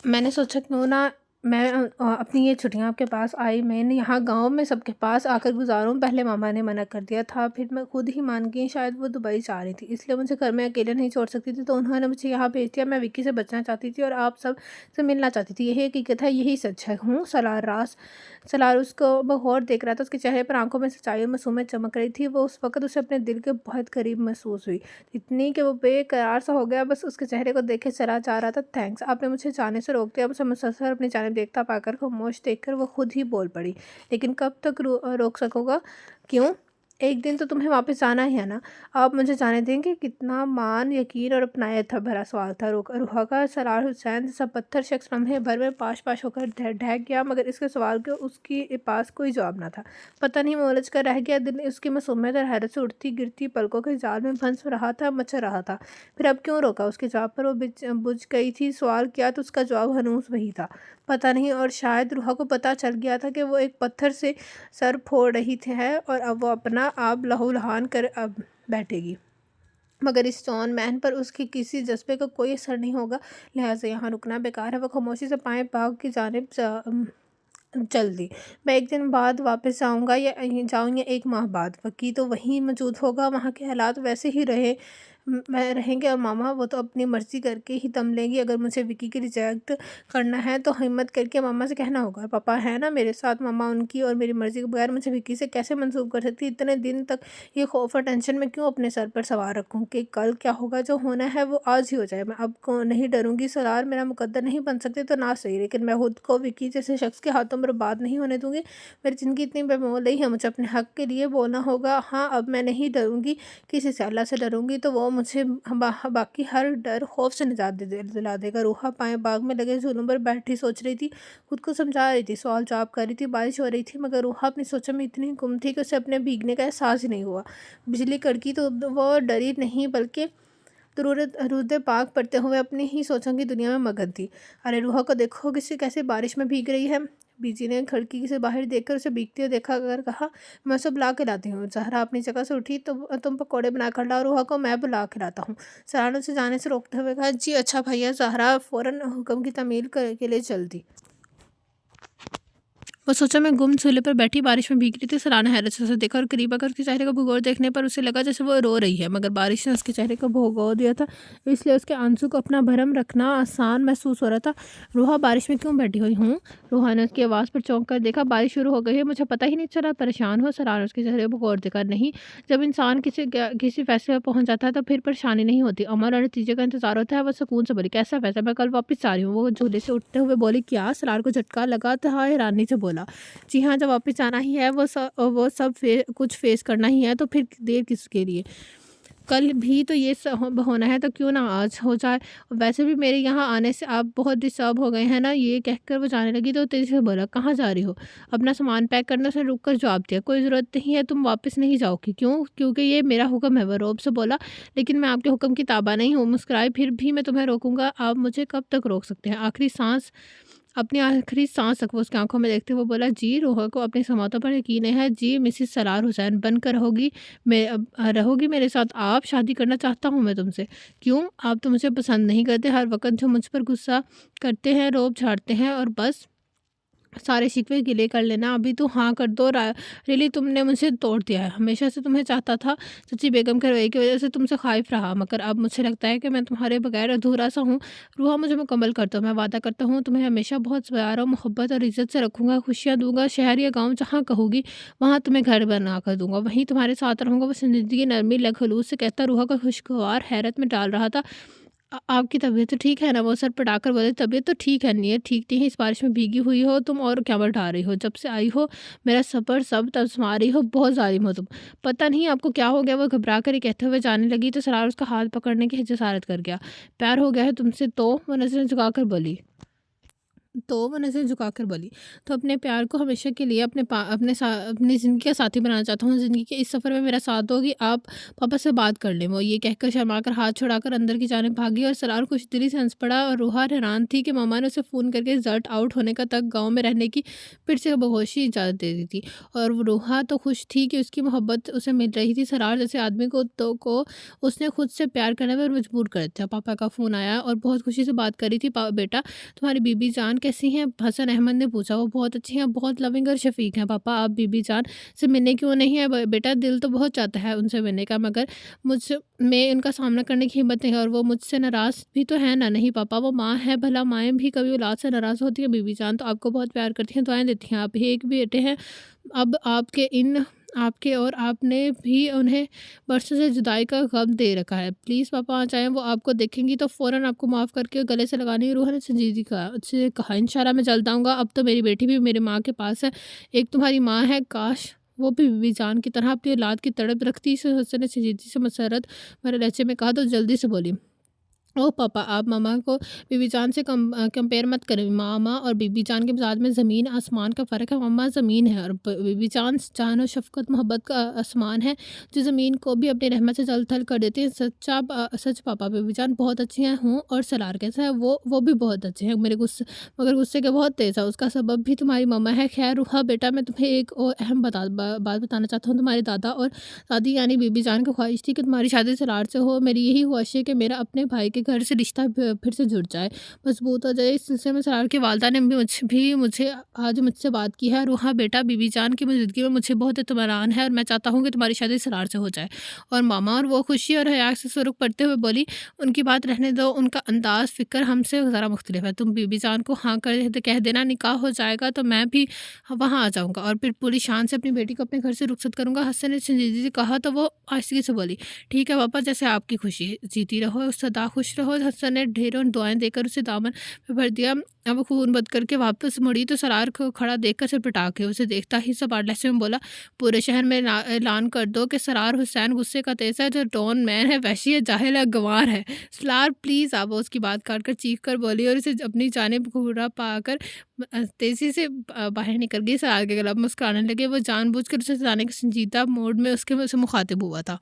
मैंने सोचा क्यों ना मैं अपनी ये छुट्टियां आपके पास आई, मैंने यहाँ गांव में सबके पास आकर गुजारूं। पहले मामा ने मना कर दिया था, फिर मैं खुद ही मान गई। शायद वो दुबई जा रही थी, इसलिए मुझे घर में अकेले नहीं छोड़ सकती थी, तो उन्होंने मुझे यहाँ भेज दिया। मैं विक्की से बचना चाहती थी और आप सब से मिलना चाहती थी, यही हकीकत है, यही सच है। हूँ सलार उसको बहुत देख रहा था। उसके चेहरे पर आंखों में सच्चाई और मासूमियत चमक रही थी। वो उस वक्त उसे अपने दिल के बहुत करीब महसूस हुई, इतनी कि वो बेकरार सा हो गया, बस उसके चेहरे को देखे चला जा रहा था। थैंक्स, आपने मुझे जाने से रोक दिया। उसे मुसलसल अपनी जानिब देखता पाकर खामोश देखकर वो खुद ही बोल पड़ी, लेकिन कब तक रोक सकोगा? क्यों? एक दिन तो तुम्हें वापस जाना ही है ना, आप मुझे जाने देंगे? कितना मान, यकीन और अपनायत था भरा सवाल था। रूहा का सलार हुसैन जैसा पत्थर शख्स लम्हे भर में पाश पाश होकर ढह गया, मगर इसके सवाल के उसके पास कोई जवाब ना था। पता नहीं वो उलझ कर रह गया। दिल उसकी मासूमियत और हैरत से उठती गिरती पलकों के जाल में फंस रहा था, मचल रहा था। फिर अब क्यों रोका? उसके जवाब पर वो बुझ गई थी। सवाल किया तो उसका जवाब हनूस वही था, पता नहीं। और शायद रूहा को पता चल गया था कि वो एक पत्थर से सर फोड़ रही थी है और अब वो अपना आप लहूलुहान कर अब बैठेगी, मगर इस जॉन मैन पर उसके किसी जज्बे का कोई असर नहीं होगा, लिहाजा यहाँ रुकना बेकार है। वो खामोशी से पाए बाग की जानिब चल दी। मैं एक दिन बाद वापस जाऊँगा या जाऊँ या 1 माह बाद, वकी तो वहीं मौजूद होगा, वहाँ के हालात वैसे ही मैं रहेंगे। और मामा वो तो अपनी मर्ज़ी करके ही दम लेंगी। अगर मुझे विकी की रिजेक्ट करना है तो हिम्मत करके मामा से कहना होगा। और पापा है ना मेरे साथ, मामा उनकी और मेरी मर्ज़ी के बगैर मुझे विकी से कैसे मंसूब कर सकती? इतने दिन तक ये खौफ और टेंशन मैं क्यों अपने सर पर सवार रखूँ कि कल क्या होगा? जो होना है वो आज ही हो जाए। मैं अब को नहीं डरूँगी। सलार मेरा मुकद्दर नहीं बन सकते तो ना सही, लेकिन मैं खुद को विकी जैसे शख्स के हाथों में बर्बाद नहीं होने दूँगी। मेरी ज़िंदगी इतनी बेमोल नहीं है, मुझे अपने हक़ के लिए बोलना होगा। हाँ, अब मैं नहीं डरूँगी किसी से, अल्लाह से डरूँगी तो वो मुझे बाकी हर डर खौफ से निजात दिला देगा। रूहा पाए बाग में लगे झूलों पर बैठी सोच रही थी, खुद को समझा रही थी, सवाल जवाब कर रही थी। बारिश हो रही थी, मगर रूहा अपनी सोचों में इतनी गुम थी कि उसे अपने भीगने का एहसास ही नहीं हुआ। बिजली कड़की तो वो डरी नहीं, बल्कि दरूद पाक पढ़ते हुए अपनी ही सोचों की दुनिया में मगन थी। अरे रूहा को देखो, किसी कैसे बारिश में भीग रही है। बीजी ने खिड़की से बाहर देखकर उसे भीगते हुए देखा कर कहा, मैं उसे बुला के लाती हूँ। जहरा अपनी जगह से उठी, तो तुम पकौड़े बना कर लाओ, रूहा को मैं बुला के लाता हूँ। सराहना ने उसे जाने से रोकते हुए कहा, जी अच्छा भैया। जहरा फ़ौरन हुक्म की तामील के लिए चल दी। वो सोचा मैं गुम चूल्हे पर बैठी बारिश में भीग रही थी। सराहना हैरत से उसे देखा और करीब आकर उसके चेहरे का भूगोल देखने पर उसे लगा जैसे वो रो रही है, मगर बारिश ने उसके चेहरे को भुगो दिया था, इसलिए उसके आंसू को अपना भरम रखना आसान महसूस हो रहा था। रूहा, बारिश में क्यों बैठी हुई हूँ? रूहा ने उसकी आवाज़ पर चौंक कर देखा। बारिश शुरू हो गई है, मुझे पता ही नहीं चला। परेशान हो? सराहना उसके चेहरे को गौर देखा। नहीं, जब इंसान किसी फैसले पर पहुंच जाता है तो फिर परेशानी नहीं होती, अमल और नतीजे का इंतजार होता है। वह सुकून से बोली, कैसा फैसला? मैं कल वापस जा रही हूँ। वो झूले से उठते हुए बोली, क्या? सरार को झटका लगा था, हैरानी से बोला, जी हाँ, जब वापस जाना ही है, वो सब कुछ फेस करना ही है, तो फिर देर किसके लिए? कल भी तो ये होना है, तो क्यों ना आज हो जाए। वैसे भी मेरे यहाँ आने से आप बहुत डिस्टर्ब हो गए हैं ना। ये कहकर वो जाने लगी तो तेजी से बोला, कहाँ जा रही हो? अपना सामान पैक करने से रुक कर जवाब दिया, कोई ज़रूरत नहीं है, तुम वापस नहीं जाओगी। क्यों? क्योंकि ये मेरा हुक्म है, वो रौब से बोला। लेकिन मैं आपके हुक्म की ताबा नहीं हूँ। मुस्कुराए, फिर भी मैं तुम्हें रोकूंगा। आप मुझे कब तक रोक सकते हैं? अपनी आखिरी सांस तक वो उसकी आंखों में देखते हुए बोला, जी। रूहा को अपनी समातों पर यकीन है। जी, मिसिस सलार हुसैन बनकर रहोगी मेरे साथ। आप शादी करना चाहता हूँ मैं तुमसे। क्यों? आप तो मुझे पसंद नहीं करते, हर वक्त जो मुझ पर गुस्सा करते हैं, रोब झाड़ते हैं और बस सारे शिकवे गिले कर लेना, अभी तो हाँ कर दो। रियली तुमने मुझे तोड़ दिया है, हमेशा से तुम्हें चाहता था, सच्ची बेगम के रवैये की वजह से तुमसे खाइफ रहा, मगर अब मुझे लगता है कि मैं तुम्हारे बगैर अधूरा सा हूँ। रूहा, मुझे मुकम्मल कर दो, मैं वादा करता हूँ तुम्हें हमेशा बहुत प्यार और मोहब्बत और इज्जत से रखूँगा, खुशियाँ दूँगा, शहर या गाँव जहाँ कहोगी वहाँ तुम्हें घर बना कर दूँगा, वहीं तुम्हारे साथ रहूँगा। वो ज़िंदगी नरमी लखलूस से कहता रूहा का खुशगवार हैरत में डाल रहा था। आपकी तबीयत तो ठीक है ना? वो सर पटाकर बोले, तबीयत तो ठीक है, नीयत ठीक नहीं है, इस बारिश में भीगी हुई हो तुम और क्या बढ़ा रही हो? जब से आई हो मेरा सफ़र सब तमसा रही हो, बहुत ज़ालिम हो तुम। पता नहीं आपको क्या हो गया? वो घबरा कर ये कहते हुए जाने लगी तो सरार उसका हाथ पकड़ने की जसारत कर गया। प्यार हो गया है तुमसे तो? वो नज़रें झुकाकर बोली। वो नज़र झुकाकर बोली, तो अपने प्यार को हमेशा के लिए अपनी ज़िंदगी का साथी बनाना चाहता हूँ। ज़िंदगी के इस सफ़र में मेरा साथ दोगी आप? पापा से बात कर लें। वो ये कहकर शर्माकर हाथ छुड़ाकर अंदर की जानिब भागी और सरार कुछ दिली से हंस पड़ा और रूहा हैरान थी कि मम्मा ने उसे फ़ोन करके जट आउट होने का तक गाँव में रहने की फिर से बेहोशी इजाज़त दे दी थी। और वो रूहा तो खुश थी कि उसकी मोहब्बत उसे मिल रही थी। सरार जैसे आदमी को उसने खुद से प्यार करने पर मजबूर कर दिया। पापा का फ़ोन आया और बहुत खुशी से बात करी थी। बेटा, तुम्हारी बीबी जान कैसी हैं? हसन अहमद ने पूछा। वो बहुत अच्छी हैं, बहुत लविंग और शफ़ीक हैं। पापा, आप बीबी जान से मिलने क्यों नहीं है? बेटा, दिल तो बहुत चाहता है उनसे मिलने का, मगर मुझ में उनका सामना करने की हिम्मत नहीं है, और वो मुझसे नाराज़ भी तो है ना? नहीं पापा, वो माँ है, भला माएँ भी कभी औलाद से नाराज़ होती हैं? बीबी जान तो आपको बहुत प्यार करती हैं, दुआएँ देती हैं। आप ही एक बेटे हैं, अब आपके और आपने भी उन्हें बरसों से जुदाई का गम दे रखा है। प्लीज़ पापा आ जाएँ, वो आपको देखेंगी तो फ़ौरन आपको माफ़ करके गले से लगाने की रूहा ने संजीदगी से कहा। इंशाल्लाह मैं जल्द आऊँगा, अब तो मेरी बेटी भी मेरी माँ के पास है। एक तुम्हारी माँ है, काश वो भी बीवी जान की तरह अपनी औलाद की तड़प रखती। इस हसन ने संजीदगी से मसरत भरे लहजे में कहा तो जल्दी से बोली, ओह पापा, आप मामा को बीबी जान से कंपेयर मत करें। मामा और बीबी जान के मिजाज में ज़मीन आसमान का फ़र्क है। मम्मा ज़मीन है और बीबी जान जान और शफ़क़त मोहब्बत का आसमान है, जो ज़मीन को भी अपनी रहमत से जल थल कर देती है। सच पापा, बीबी जान बहुत अच्छी हैं हूँ, और सलार कैसा है? वो भी बहुत अच्छे हैं, मगर गुस्से के बहुत तेज़ है। उसका सबब भी तुम्हारी मम्मा है। खैर रूहा बेटा, मैं तुम्हें एक और अहम बात बताना चाहता हूँ। तुम्हारे दादा और दादी यानी बीबी जान की ख्वाहिश थी कि तुम्हारी शादी सलार से हो। मेरी यही ख्वाहिश है कि मेरा अपने भाई के घर से रिश्ता फिर से जुड़ जाए, मजबूत हो जाए। इस सिलसिले में सरार की वालदा ने भी मुझे आज मुझसे बात की है। रूहा बेटा, बीबी जान की मौजूदगी में मुझे बहुत इत्मीनान है, और मैं चाहता हूँ कि तुम्हारी शादी सरार से हो जाए। और मामा, और वो खुशी और हया से सुरुख पड़ते हुए बोली, उनकी बात रहने दो, उनका अंदाज फ़िक्र हमसे ज़रा मुख्तलिफ है। तुम बीबी जान को हाँ कह देना, निकाह हो जाएगा तो मैं भी वहाँ आ जाऊँगा और फिर पूरी शान से अपनी बेटी को अपने घर से रुखसत करूँगा। हसन ने संजीदगी से कहा तो वो आशिकी से बोली, ठीक है पापा, जैसे आपकी खुशी, जीती रहो, सदा खुश रहो। हसन ने ढेरों दुआएं देकर उसे दामन में भर दिया। अब वो खून बद करके वापस मुड़ी तो सरार को खड़ा देखकर सिर पटा के उसे देखता ही सपाट लहजे में बोला, पूरे शहर में ऐलान कर दो कि सरार हुसैन गुस्से का तेज है, जो डॉन मैन है, वैशी है, जाहिल है, गंवार है। सलार प्लीज़, आप उसकी बात काट कर चीख कर बोली और इसे अपनी जानिब घूरा पाकर तेज़ी से बाहर निकल गई। सरार के गला मुस्कुराने लगे। वो जानबूझकर उसे सताने के संजीदा मोड में उसके से मुखातिब हुआ था।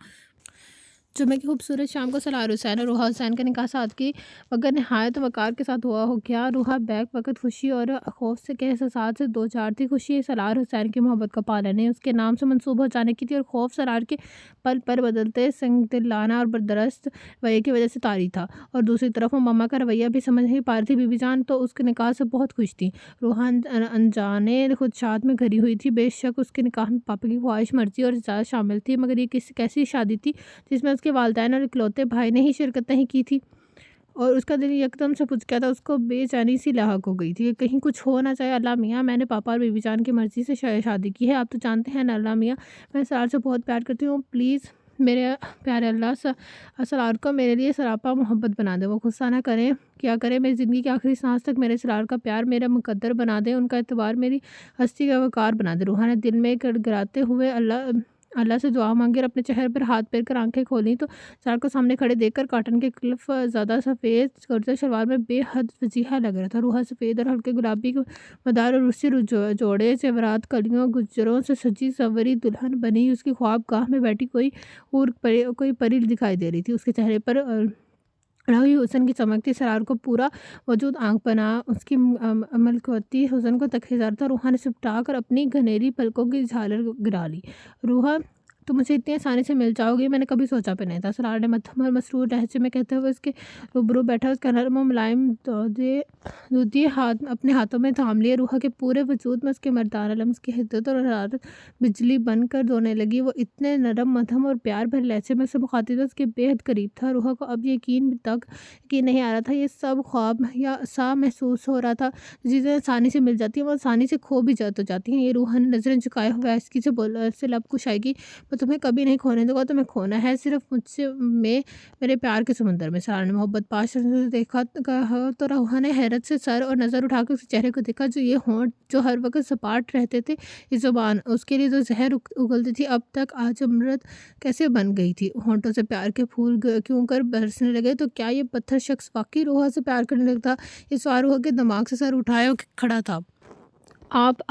जुमे की खूबसूरत शाम को सलार हुसैन और रूहा हुसैन का निकाह सादगी मगर नहायत वक़ार के साथ हुआ हो गया। रूहा बैक वक़्त खुशी और खौफ से के एहसासात से दो चार थी। खुशी सलार हुसैन की मोहब्बत का पालन है, उसके नाम से मंसूब हो जाने की थी, और खौफ सलार के पल पर बदलते संगदिलाना और बरदस्त रवैये की वजह से तारी था। और दूसरी तरफ वो मम्मा का रवैया भी समझ नहीं पा रही थी। बीबी जान तो उसके निकाह से बहुत खुश थी। रूहा अनजाने खुदशात में घरी हुई थी। बेशक उसके निकाह में पापा की ख्वाहिश, मर्जी और इजाज़त शामिल थी, मगर ये कैसी शादी थी जिसमें उसके वालिदैन और इकलौते भाई ने ही शिरकत नहीं की थी। और उसका दिल एकदम से पूछ गया था। उसको बेचैनी सी लाहक हो गई थी कि कहीं कुछ हो ना जाए। अल्लाह मियाँ, मैंने पापा और बीबी जान की मर्ज़ी से शादी की है, आप तो जानते हैं ना अल्लाह मियाँ, मैं सरार से बहुत प्यार करती हूँ। प्लीज़ मेरे प्यारे अल्लाह सरार को मेरे लिए सरापा मोहब्बत बना दे। वो गुस्सा ना करें, क्या करें, मेरी ज़िंदगी की आखिरी सांस तक मेरे सरार का प्यार मेरा मुकद्दर बना दे, उनका एतबार मेरी हस्ती का वक़ार बना दे। रूहा ने दिल में गिड़गिड़ाते हुए अल्लाह से दुआ मांगी और अपने चेहरे पर हाथ फेर कर आंखें खोली तो सरार को सामने खड़े देखकर कॉटन के क्लिफ ज़्यादा सफ़ेद कुर्ता शलवार में बेहद वजीहा लग रहा था। रूहा सफ़ेद और हल्के गुलाबी मदार और उससे जोड़े जेवरात कलियों गुज्जरों से सजी सवरी दुल्हन बनी उसकी ख्वाबगाह में बैठी कोई परी दिखाई दे रही थी। उसके चेहरे पर राही हुसन की चमकती सरार को पूरा वजूद आंख बना उसकी मलकवती हुसन को तकहीदार था। रूहा ने सिपटा कर अपनी घनेरी पलकों की झालर गिरा ली। रूहा तुम मुझे इतनी आसानी से मिल जाओगी, मैंने कभी सोचा भी नहीं था। सरार ने मध्यम और मसरूर लहजे में कहते हुए उसके रूबरू बैठा, उसका नरम और मुलायम दूधिए हाथ अपने हाथों में थाम लिए। रूहा के पूरे वजूद में उसके मर्दाना लम्स की हिद्दत और हरारत बिजली बनकर दौड़ने लगी। वो इतने नरम, मध्यम और प्यार भरे लहजे में उससे मुखातिब था, उसके बेहद करीब था। रूहा को अब यकीन नहीं आ रहा था, ये सब ख्वाब या सा महसूस हो रहा था। चीज़ें आसानी से मिल जाती हैं, वो आसानी से खो भी तो जाती हैं। ये रूहा ने नज़रें झुकाए हुए आइस्की से बोला, से लब कुशाई, मैं तुम्हें कभी नहीं खोने दूँगा, तुम्हें खोना है सिर्फ़ मुझसे में मेरे प्यार के समुंदर में। सारा ने मोहब्बत पाश से देखा, कहा तो रूहा ने हैरत से सर और नज़र उठाकर उसके चेहरे को देखा। जो ये होंठ जो हर वक़्त सपाट रहते थे, ये ज़ुबान उसके लिए जो ज़हर उगलती थी, अब तक आज अमृत कैसे बन गई थी। होंठों से प्यार के फूल क्यों कर बरसने लगे। तो क्या ये पत्थर शख्स वाक़ई रूहा से प्यार करने लगता? ये सवाल रूहा के दिमाग से सर उठाए खड़ा था। आप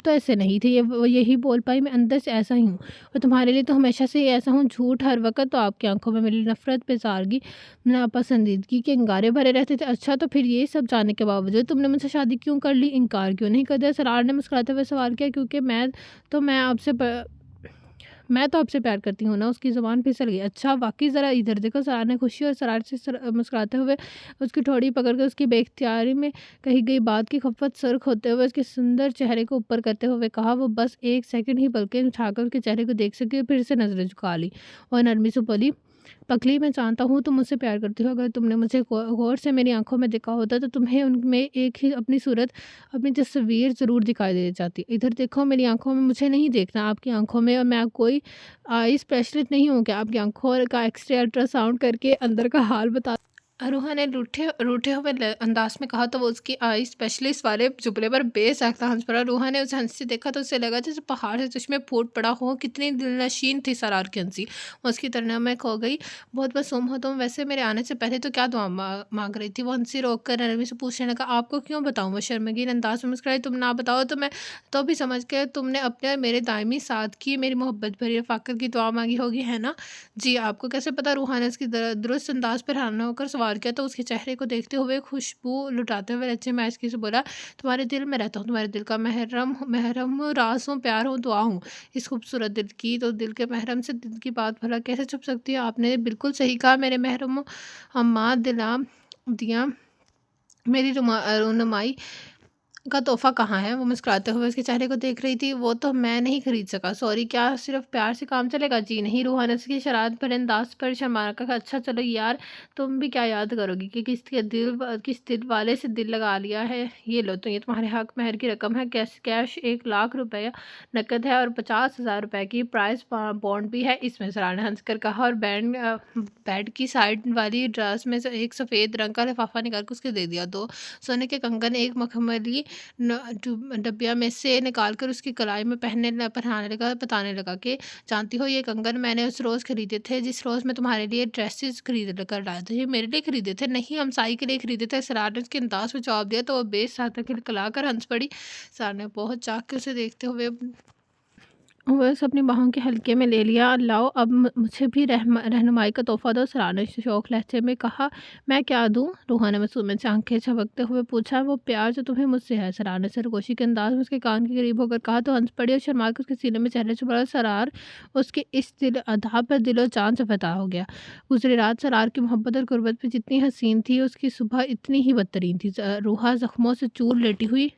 तो ऐसे नहीं थे, यही बोल पाई, मैं अंदर से ऐसा ही हूँ और तुम्हारे लिए तो हमेशा से ही ऐसा हूँ। झूठ हर वक़्त तो आपकी आँखों में मेरी नफ़रत, बेज़ारगी, नापसंदीदगी के अंगारे भरे रहते थे। अच्छा, तो फिर ये सब जानने के बावजूद तुमने मुझसे शादी क्यों कर ली? इनकार क्यों नहीं कर दिया? सरार ने मुस्कुराते हुए सवाल किया। क्योंकि तो मैं आपसे प मैं तो आपसे प्यार करती हूँ ना। उसकी ज़ुबान फिसल गई। अच्छा, वाक़ई ज़रा इधर देखो। सरार ने खुशी और शरारत से मुस्कुराते हुए उसकी ठोड़ी पकड़कर उसकी बेख्तियारी में कही गई बात की खफ़त सुर्ख़ होते हुए उसके सुंदर चेहरे को ऊपर करते हुए कहा। वो बस एक सेकंड ही पलकें उठाकर उसके चेहरे को देख सकी और फिर से नज़रें झुका ली और नरमी से बोली, पगली, मैं जानता हूँ तुम मुझसे प्यार करती हो। अगर तुमने मुझे गौर से मेरी आंखों में देखा होता तो तुम्हें उनमें एक ही अपनी सूरत, अपनी तस्वीर ज़रूर दिखाई दे जाती। इधर देखो, मेरी आंखों में मुझे नहीं देखना, आपकी आंखों में। और मैं कोई आई स्पेशलिस्ट नहीं हूँ क्या आपकी आंखों का एक्सरे अल्ट्रासाउंड करके अंदर का हाल बता। अरोहा ने रूठे रूठे हुए अंदाज में कहा तो वो उसकी आई स्पेशलिस्ट वाले जुमले पर बेसख्ता हंस पड़ा। रूहा ने उसे हंसते देखा तो उसे लगा जैसे पहाड़ से चश्मे फूट पड़ा हो। कितनी दिलनशीन थी सरार की हंसी। वो उसकी तरह में खो गई। बहुत मासूम हो तुम। वैसे मेरे आने से पहले तो क्या दुआ मांग रही थी? वो हंसी रोक कर नरमी से पूछने लगा। आपको क्यों बताऊँ? वो शर्मगीन अंदाज में मुस्कुराई। तुम ना बताओ तो मैं तो भी समझ गया तुमने अपने और मेरे दायमी साथ की, मेरी मोहब्बत भरी रफ़ाकत की दुआ मांगी होगी, है ना? जी, आपको कैसे पता? रूहा ने उसकी दुरुस्त अंदाज पर हैरान होकर सवाल किया तो उसके चेहरे को देखते हुए खुशबू लुटाते हुए लहजे में आइस्की से बोला, तुम्हारे दिल में रहता हूँ, तुम्हारे दिल का महरम हूँ, राज़ हूँ, प्यार हूँ, दुआ हूँ। इस खूबसूरत दिल की तो दिल के महरम से दिल की बात भला कैसे छुप सकती है? आपने बिल्कुल सही कहा, मेरे महरम अम्मा दिला दिया मेरी रुनमाई का तोहफ़ा कहाँ है? वो मुस्कुराते हुए उसके चेहरे को देख रही थी। वो तो मैं नहीं खरीद सका, सॉरी। क्या सिर्फ़ प्यार से काम चलेगा? जी नहीं। रूहा ने उसकी शरारत भरे अंदाज़ पर शर्मा कर कहा, अच्छा चलो यार, तुम भी क्या याद करोगी कि किस दिल वाले से दिल लगा लिया है। ये लो, तो ये तुम्हारे हक़ महर की रकम है। कैश 1 लाख रुपया नकद है और 50,000 रुपए की प्राइज़ बॉन्ड भी है इसमें। सराहना ने हँस कर कहा और बेड की साइड वाली ड्रॉज़र में से एक सफ़ेद रंग का लिफ़ाफ़ा निकाल कर उसके दे दिया। 2 सोने के कंगन, एक मखमली डब्बिया में से निकाल कर उसकी कलाई में पहनाने लगा, बताने लगा कि जानती हो, ये कंगन मैंने उस रोज़ खरीदे थे जिस रोज़ मैं तुम्हारे लिए ड्रेसेस खरीद कर लाया था। ये मेरे लिए खरीदे थे, नहीं हमसाई के लिए खरीदे थे। सरार ने उसके अंदाज में जवाब दिया तो वह बेसाख्ता खिलखिला कर हंस पड़ी। सरार ने बहुत चाक के उसे देखते हुए बस अपनी बाहों के हल्के में ले लिया। लाओ, अब मुझे भी रहनुमाई का तोहफ़ा दो। सराहना ने शौक लहजे में कहा। मैं क्या दूँ? रूहा ने मासूमियत से आंखें झपकते हुए पूछा। वो प्यार जो तुम्हें मुझसे है। सराहना ने सरगोशी के अंदाज में उसके कान के करीब होकर कहा तो हंस पड़ी और शर्मा कर उसके सीने में चेहरे छुपा। सरार उसके इस दिल अदा पर दिलो जान से फ़िदा हो गया। गुजरी रात सरार की मोहब्बत और गुर्बत पर जितनी हसीन थी, उसकी सुबह इतनी ही बदतरीन थी। रूहा ज़ख्मों से चूर लेटी हुई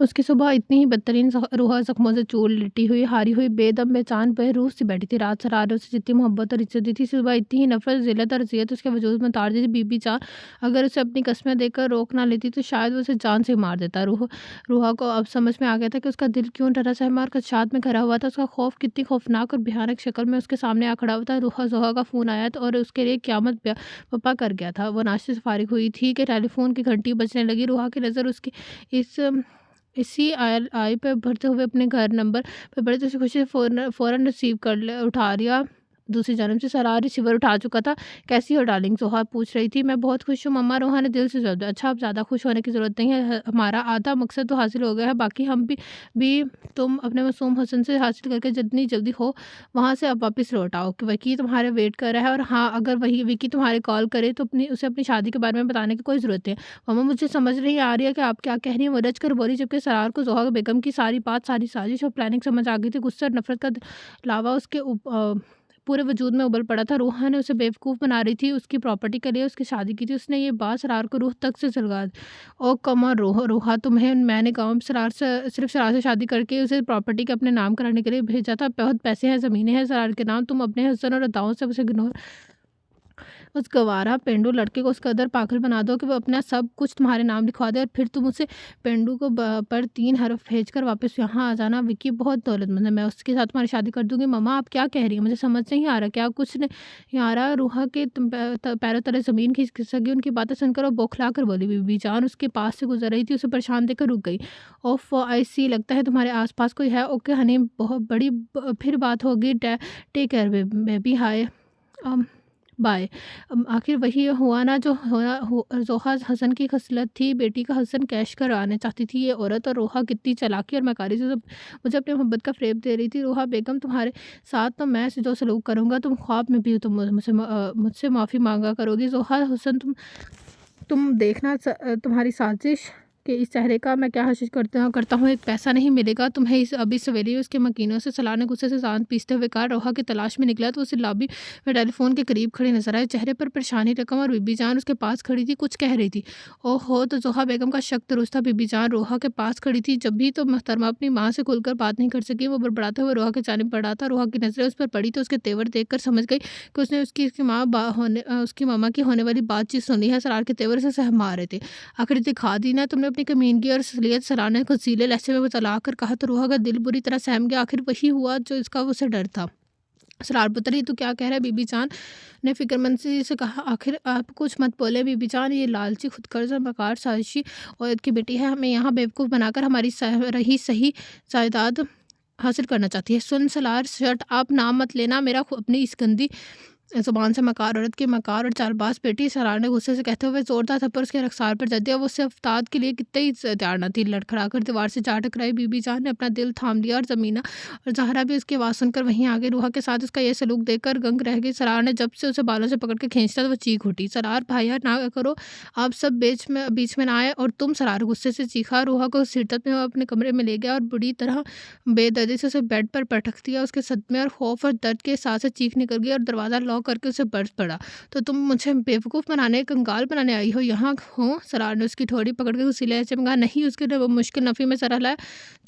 उसकी सुबह इतनी ही बदतरीन रूह ज़ख्मों से चूर लिटी हुई, हारी हुई, बेदम बेचान बेरूह सी बैठी थी। रात सरार उसे जितनी मोहब्बत और इज्जत दी थी, सुबह इतनी ही नफरत, ज़िल्लत और अज़ियत उसके वजूद में उतार दी थी। बीबी जान अगर उसे अपनी कस्में देकर रोक ना लेती तो शायद वो उसे जान से मार देता। रूहा को अब समझ में आ गया था कि उसका दिल क्यों डरा सहमा और खदशात में भरा हुआ था। उसका खौफ कितनी खौफनाक और भयानक शक्ल में उसके सामने आ खड़ा हुआ था। रूहा जोहा का फ़ोन आया और उसके लिए क़यामत बप्पा कर गया था। वो नाश्ते से फारिग हुई थी कि टेलीफोन की घंटी बजने लगी। रूहा की नज़र उसकी इस इसी आई पे भरते हुए अपने घर नंबर पे बड़े से खुशी से फ़ौरन रिसीव कर ले उठा लिया। दूसरी जानब से सरार रिसीवर उठा चुका था। कैसी हो डार्लिंग? जोहा पूछ रही थी। मैं बहुत खुश हूँ मम्मा, रोहा ने दिल से जवाब दिया। अच्छा, अब ज़्यादा खुश होने की ज़रूरत नहीं है, हमारा आधा मकसद तो हासिल हो गया है, बाकी हम भी तुम अपने मासूम हसन से हासिल करके जितनी जल्दी हो वहाँ से अब वापस लौट आओ कि विकी तुम्हारे वेट कर रहा है। और हाँ, अगर वही विकी तुम्हारे कॉल करे तो उसे अपनी शादी के बारे में बताने की कोई ज़रूरत नहीं है। मम्मा, मुझे समझ नहीं आ रही है कि आप क्या कह रही हैं, वो रच कर बोली, जबकि सरार को जोहा बेगम की सारी बात, सारी साजिश और प्लानिंग समझ आ गई थी। गुस्सा और नफरत का लावा उसके पूरे वजूद में उबल पड़ा था। रूहा ने उसे बेवकूफ़ बना रही थी, उसकी प्रॉपर्टी के लिए उसकी शादी की थी। उसने ये बात सरार को रूह तक से जलगा दी। ओ कम ऑन रूहा, तुम्हें मैंने गाँव में सरार से सिर्फ सरार से शादी करके उसे प्रॉपर्टी के अपने नाम कराने के लिए भेजा था। बहुत पैसे हैं, ज़मीनें हैं सरार के नाम। तुम अपने हसन और अदाओं से उसे उस गंवारा पेंडू लड़के को उस कदर पागल बना दो कि वो अपना सब कुछ तुम्हारे नाम लिखवा दे, और फिर तुम उसे पेंडू को पर 3 हरफ भेजकर वापस यहाँ आ जाना। विक्की बहुत दौलतमंद है, मैं उसके साथ तुम्हारी शादी कर दूंगी। मम्मा, आप क्या कह रही हैं? मुझे समझ नहीं आ रहा। क्या कुछ नहीं आ रहा? रूहा के तुम पैरों तले ज़मीन खिसक गई। उनकी बातें सुनकर वो बौखला कर बोली। बीबी जान उसके पास से गुजर रही थी, उसे परेशान देखकर रुक गई। ओफ, आई सी, लगता है तुम्हारे आसपास कोई है। ओके हनी, बहुत बड़ी फिर बात होगी। Take care baby, hi bye. आखिर वही हुआ ना जो जोहा हसन की खसलत थी। बेटी का हसन कैश करवाना चाहती थी ये औरत, और रोहा कितनी चालाकी और मकारी से मुझे अपनी मोहब्बत का फ़रेब दे रही थी। रोहा बेगम, तुम्हारे साथ तो मैं जो सलूक करूँगा तुम ख्वाब में भी तुम मुझसे माफ़ी मांगा करोगी। जोहा हसन, तुम देखना, तुम्हारी साजिश के इस चेहरे का मैं क्या हशीश करता हूँ। एक पैसा नहीं मिलेगा तुम्हें। अभी सवेरे उसके मकीनों से सलाह ने गुस्से से जान पीसते हुए कहा। रोहा की तलाश में निकला तो उसे लॉबी में टेलीफोन के करीब खड़ी नजर आई। चेहरे पर परेशानी रकम, और बीबी जान उसके पास खड़ी थी, कुछ कह रही थी। ओहो, तो जोहा बेगम का शक दुरुस्त था। बीबी जान रोहा के पास खड़ी थी। जब भी तो मोहतरमा अपनी माँ से खुलकर बात नहीं कर सकी। वो बड़बड़ाते हुए रोहा के जानिब बढ़ा था। रोहा की नज़रें उस पर पड़ी तो उसके तेवर देखकर समझ गई कि उसने उसकी मामा की होने वाली बातचीत सुनी है। सरार के तेवर से सहमा रहे थे। आखिर दिखा दी ना तुमने अपनी कमीनगी और असलियत। सराहना को सीले लहजे में बतला कर कहा तो रूहा का दिल बुरी तरह सहम गया। आखिर वही हुआ जो इसका उसे डर था। सरार पुत्र, ये तो क्या कह रहा है? बीबी जान ने फिक्रमंदी से कहा। आखिर आप कुछ मत बोले बीबी जान, ये लालची खुदगर्ज और मकार साजिशी औरत की बेटी है। हमें यहाँ बेवकूफ़ बनाकर हमारी रही सही जायदाद हासिल करना चाहती है। सुन सलार, शर्ट आप नाम मत लेना मेरा अपनी इस गंदी ज़ुबान से। मकार औरत की मकार और चालबाज बेटी। सरार ने गुस्से से कहते हुए जोरदार थप्पड़ उसके रखसार पर जड़ दिया। वो उससे अफ्ताद के लिए कितने ही तैयार न थी। लड़खड़ा कर दीवार से जा टकराई। बीबी जान ने अपना दिल थाम लिया, और ज़मीना और जहरा भी उसकी आवाज़ सुनकर वहीं आगे। रूहा के साथ उसका यह सलूक देखकर गंग रह गई। सरार ने जब से उसे बालों से पकड़ के खींचता तो वो चीख उठी। सरार भाइया ना करो, आप सब बीच में ना आए। और तुम? सरार गुस्से से चीखा। रूहा को सिरदर्द में वो अपने कमरे में ले गया और बुरी तरह बेदर्दी से उसे बेड पर पटक दिया। उसके सदमे और खौफ और दर्द के साथ से चीख निकल गई, और दरवाज़ा लॉक करके उसे बरस पड़ा। तो तुम मुझे बेवकूफ़ बनाने, कंगाल बनाने आई हो यहाँ हो? सरार ने उसकी ठोड़ी पकड़ के उसी लहजे में कहा। नहीं, उसके लिए वो मुश्किल नफ़ी में सर हिलाया।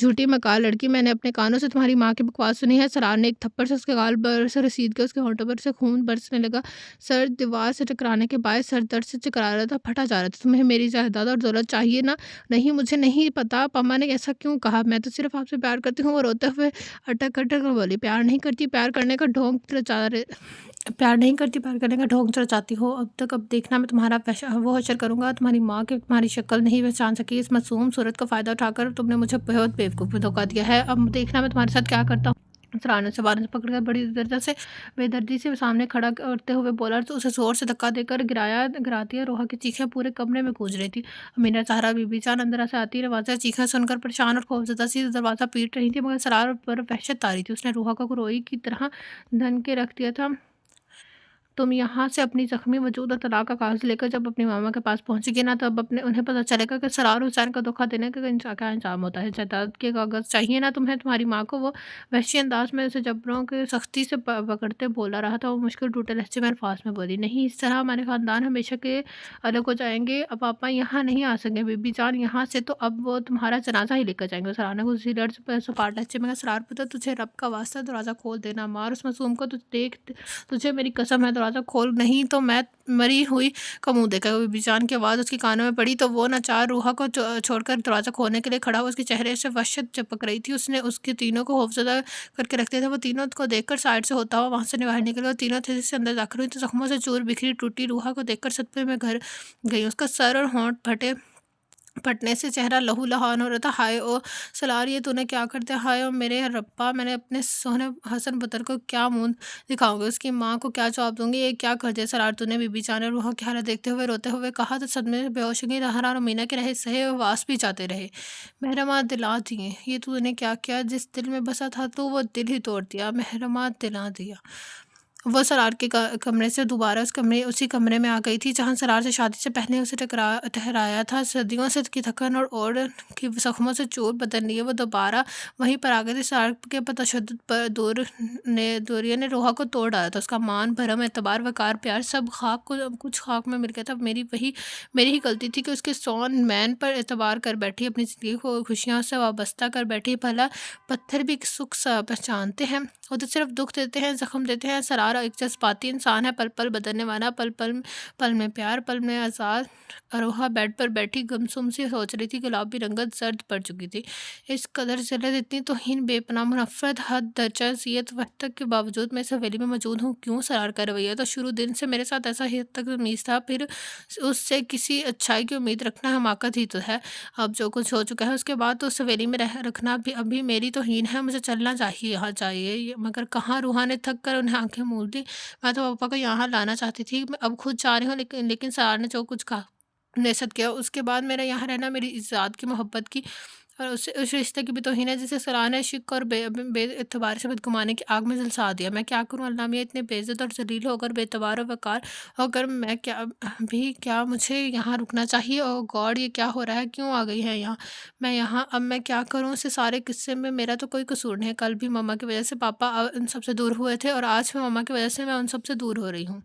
झूठी मकार लड़की, मैंने अपने कानों से तुम्हारी माँ की बकवास सुनी है। सरार ने एक थप्पड़ से उसके गाल पर से रसीद गया। उसके होंठों पर से खून बरसने लगा। सर दीवार से टकराने के बाद सर दर्द से चकरा रहा था, फटा जा रहा था। तुम्हें मेरी जायदाद और दौलत चाहिए ना? नहीं, मुझे नहीं पता पम्मा ने ऐसा क्यों कहा। मैं तो सिर्फ आपसे प्यार करती हूँ। वो रोते हुए अटक अटक कर बोली। प्यार नहीं करती, प्यार करने का ढोंग प्यार नहीं करती, प्यार करने का ढोंग चढ़ाती हो। अब देखना, मैं तुम्हारा वो हशर करूँगा। तुम्हारी माँ की तुम्हारी शक्ल नहीं पहचान सकी। इस मासूम सूरत का फ़ायदा उठाकर तुमने मुझे बहुत बेवकूफ़ में धोखा दिया है। अब देखना मैं तुम्हारे साथ क्या करता हूँ। सराहना से बारह से पकड़कर बड़ी बेदर्दी से सामने खड़ा करते हुए बोला, तो उसे जोर से धक्का देकर गिराती है। रोहा की चीखें पूरे कमरे में गूंज रही थी। अमीना ज़हरा बीबी जान अंदर से आती रवाजा चीखें सुनकर परेशान और खौफजदा सी दरवाज़ा पीट रही थी, मगर सरार पर वहशत आ रही थी। उसने रोहा को रोई की तरह धन के रख दिया था। तुम यहाँ से अपनी ज़ख्मी वजूद और तलाक का कागज़ लेकर जब अपनी मामा के पास पहुँचेगी ना, तब उन्हें पता चलेगा कि सरार हुसैन का धोखा देने का क्या अंजाम होता है। जायदाद के कागज़ चाहिए ना तुम्हें? तुम्हारी माँ को वो वहशी अंदाज में उसे जबरों के सख्ती से पकड़ते बोला रहा था। वो मुश्किल टूटे लहजे में अल्फाज में बोली, नहीं, इस तरह हमारे ख़ानदान हमेशा के अलग हो जाएंगे। अब पापा यहाँ नहीं आ सकेंगे बीबी जान यहाँ से, तो अब वो तुम्हारा जनाजा ही लेकर जाएंगे। सराहना को उसी लड़ सपाट लहजे में, सरार पुत्र तुझे रब का वास्ता दरवाज़ा खोल देना, मार उस मासूम को, तुझे मेरी कसम है, दरवाज़ा खोल, नहीं तो मैं मरी हुई का मुंह देखा। बीबी जान की आवाज़ उसकी कानों में पड़ी तो वो नाचार रूहा को छोड़कर दरवाज़ा खोलने के लिए खड़ा हुआ। उसके चेहरे से वहशत चपक रही थी। उसने उसके तीनों को खौफजदा करके रख दिया था। वो तीनों को देखकर साइड से होता हुआ वहाँ से बाहर निकल गया। तीनों तेजी से अंदर दाखिल हुई तो जख्मों से चूर बिखरी टूटी रूहा को देखकर सदमे में घर गई। उसका सर और होंठ फटे फटने से चेहरा लहू-लुहान हो रहा था। हाय ओ सलार, ये तूने क्या कर दिया? हाय ओ मेरे रब्बा, मैंने अपने सोहने हसन पुत्र को क्या मुँह दिखाऊँगी? उसकी माँ को क्या जवाब दूँगी? ये क्या कर दिया सलार तूने? बीबी जान और रूहा की हालत देखते हुए रोते हुए कहा तो सदमे में बेहोश हो गई। रहरान और मीना के रहे सहे वास भी जाते रहे। महरमा दिला दिए, ये तूने क्या किया? जिस दिल में बसा था तू वो दिल ही तोड़ दिया। महरमा दिला दिया। वो सरार के कमरे से दोबारा उसी कमरे में आ गई थी जहाँ सरार से शादी से पहले उसे ठहराया था। सदियों से की थकन और ओढ़ की जख्मों से चोट बदल लिए वो दोबारा वहीं पर आ गई थी। सरार के तशद्दुद पर दूरिया ने रोहा को तोड़ डाला था। उसका मान भरम एतबार वकार प्यार सब खाक को कुछ खाक में मिल गया था। मेरी ही गलती थी कि उसके सौन मैन पर एतबार कर बैठी, अपनी ज़िंदगी को खुशियों से वाबस्ता कर बैठी। भला पत्थर भी सुख पहचानते हैं, वो तो सिर्फ दुख देते हैं, जख्म देते हैं। सरारा एक जज्बाती इंसान है, पल पल बदलने वाला, पल पल पल में प्यार, पल में आज़ाद। अरोहा बेड पर बैठी गुमसुम सी सोच रही थी। गुलाबी रंगत जर्द पड़ चुकी थी। इस कदर जिल्लत, इतनी तौहीन, बेपनाह नफरत, हद दर्जा ज़ियत वक्त तक के बावजूद मैं इस हवेली में मौजूद हूँ। क्यों? सरार का रवैया तो शुरू दिन से मेरे साथ ऐसा ही हद तक तमीज़ था। फिर उससे किसी अच्छाई की उम्मीद रखना हमाकत ही तो है। अब जो कुछ हो चुका है उसके बाद तो उस हवेली में रखना भी अभी मेरी तौहीन है। मुझे चलना चाहिए, यहाँ चाहिए मगर कहाँ? रूहा ने थक कर उन्हें आंखें मूंद दी। मैं तो पापा को यहाँ लाना चाहती थी, मैं अब खुद जा रही हूँ, लेकिन लेकिन सरार ने जो कुछ कहा नेसत किया, उसके बाद मेरा यहाँ रहना मेरी इज़्ज़त की, मोहब्बत की और उस रिश्ते की भी तौहीन है जिसे सराह ने शिक और बेएतबार से बदगुमानी की आग में झुलसा दिया। मैं क्या करूँ अल्लाह मियाँ, इतने बेइज्जत और ज़लील होकर, बेएतबार और वक़ार होकर मैं क्या मुझे यहाँ रुकना चाहिए? ओह गॉड! ये क्या हो रहा है? क्यों आ गई है यहाँ? मैं यहाँ अब मैं क्या करूँ? इस सारे किस्से में मेरा तो कोई कसूर नहीं है। कल भी मम्मा की वज़ह से पापा उन सबसे दूर हुए थे और आज भी मम्मा की वज़ह से मैं उन सबसे दूर हो रही हूँ।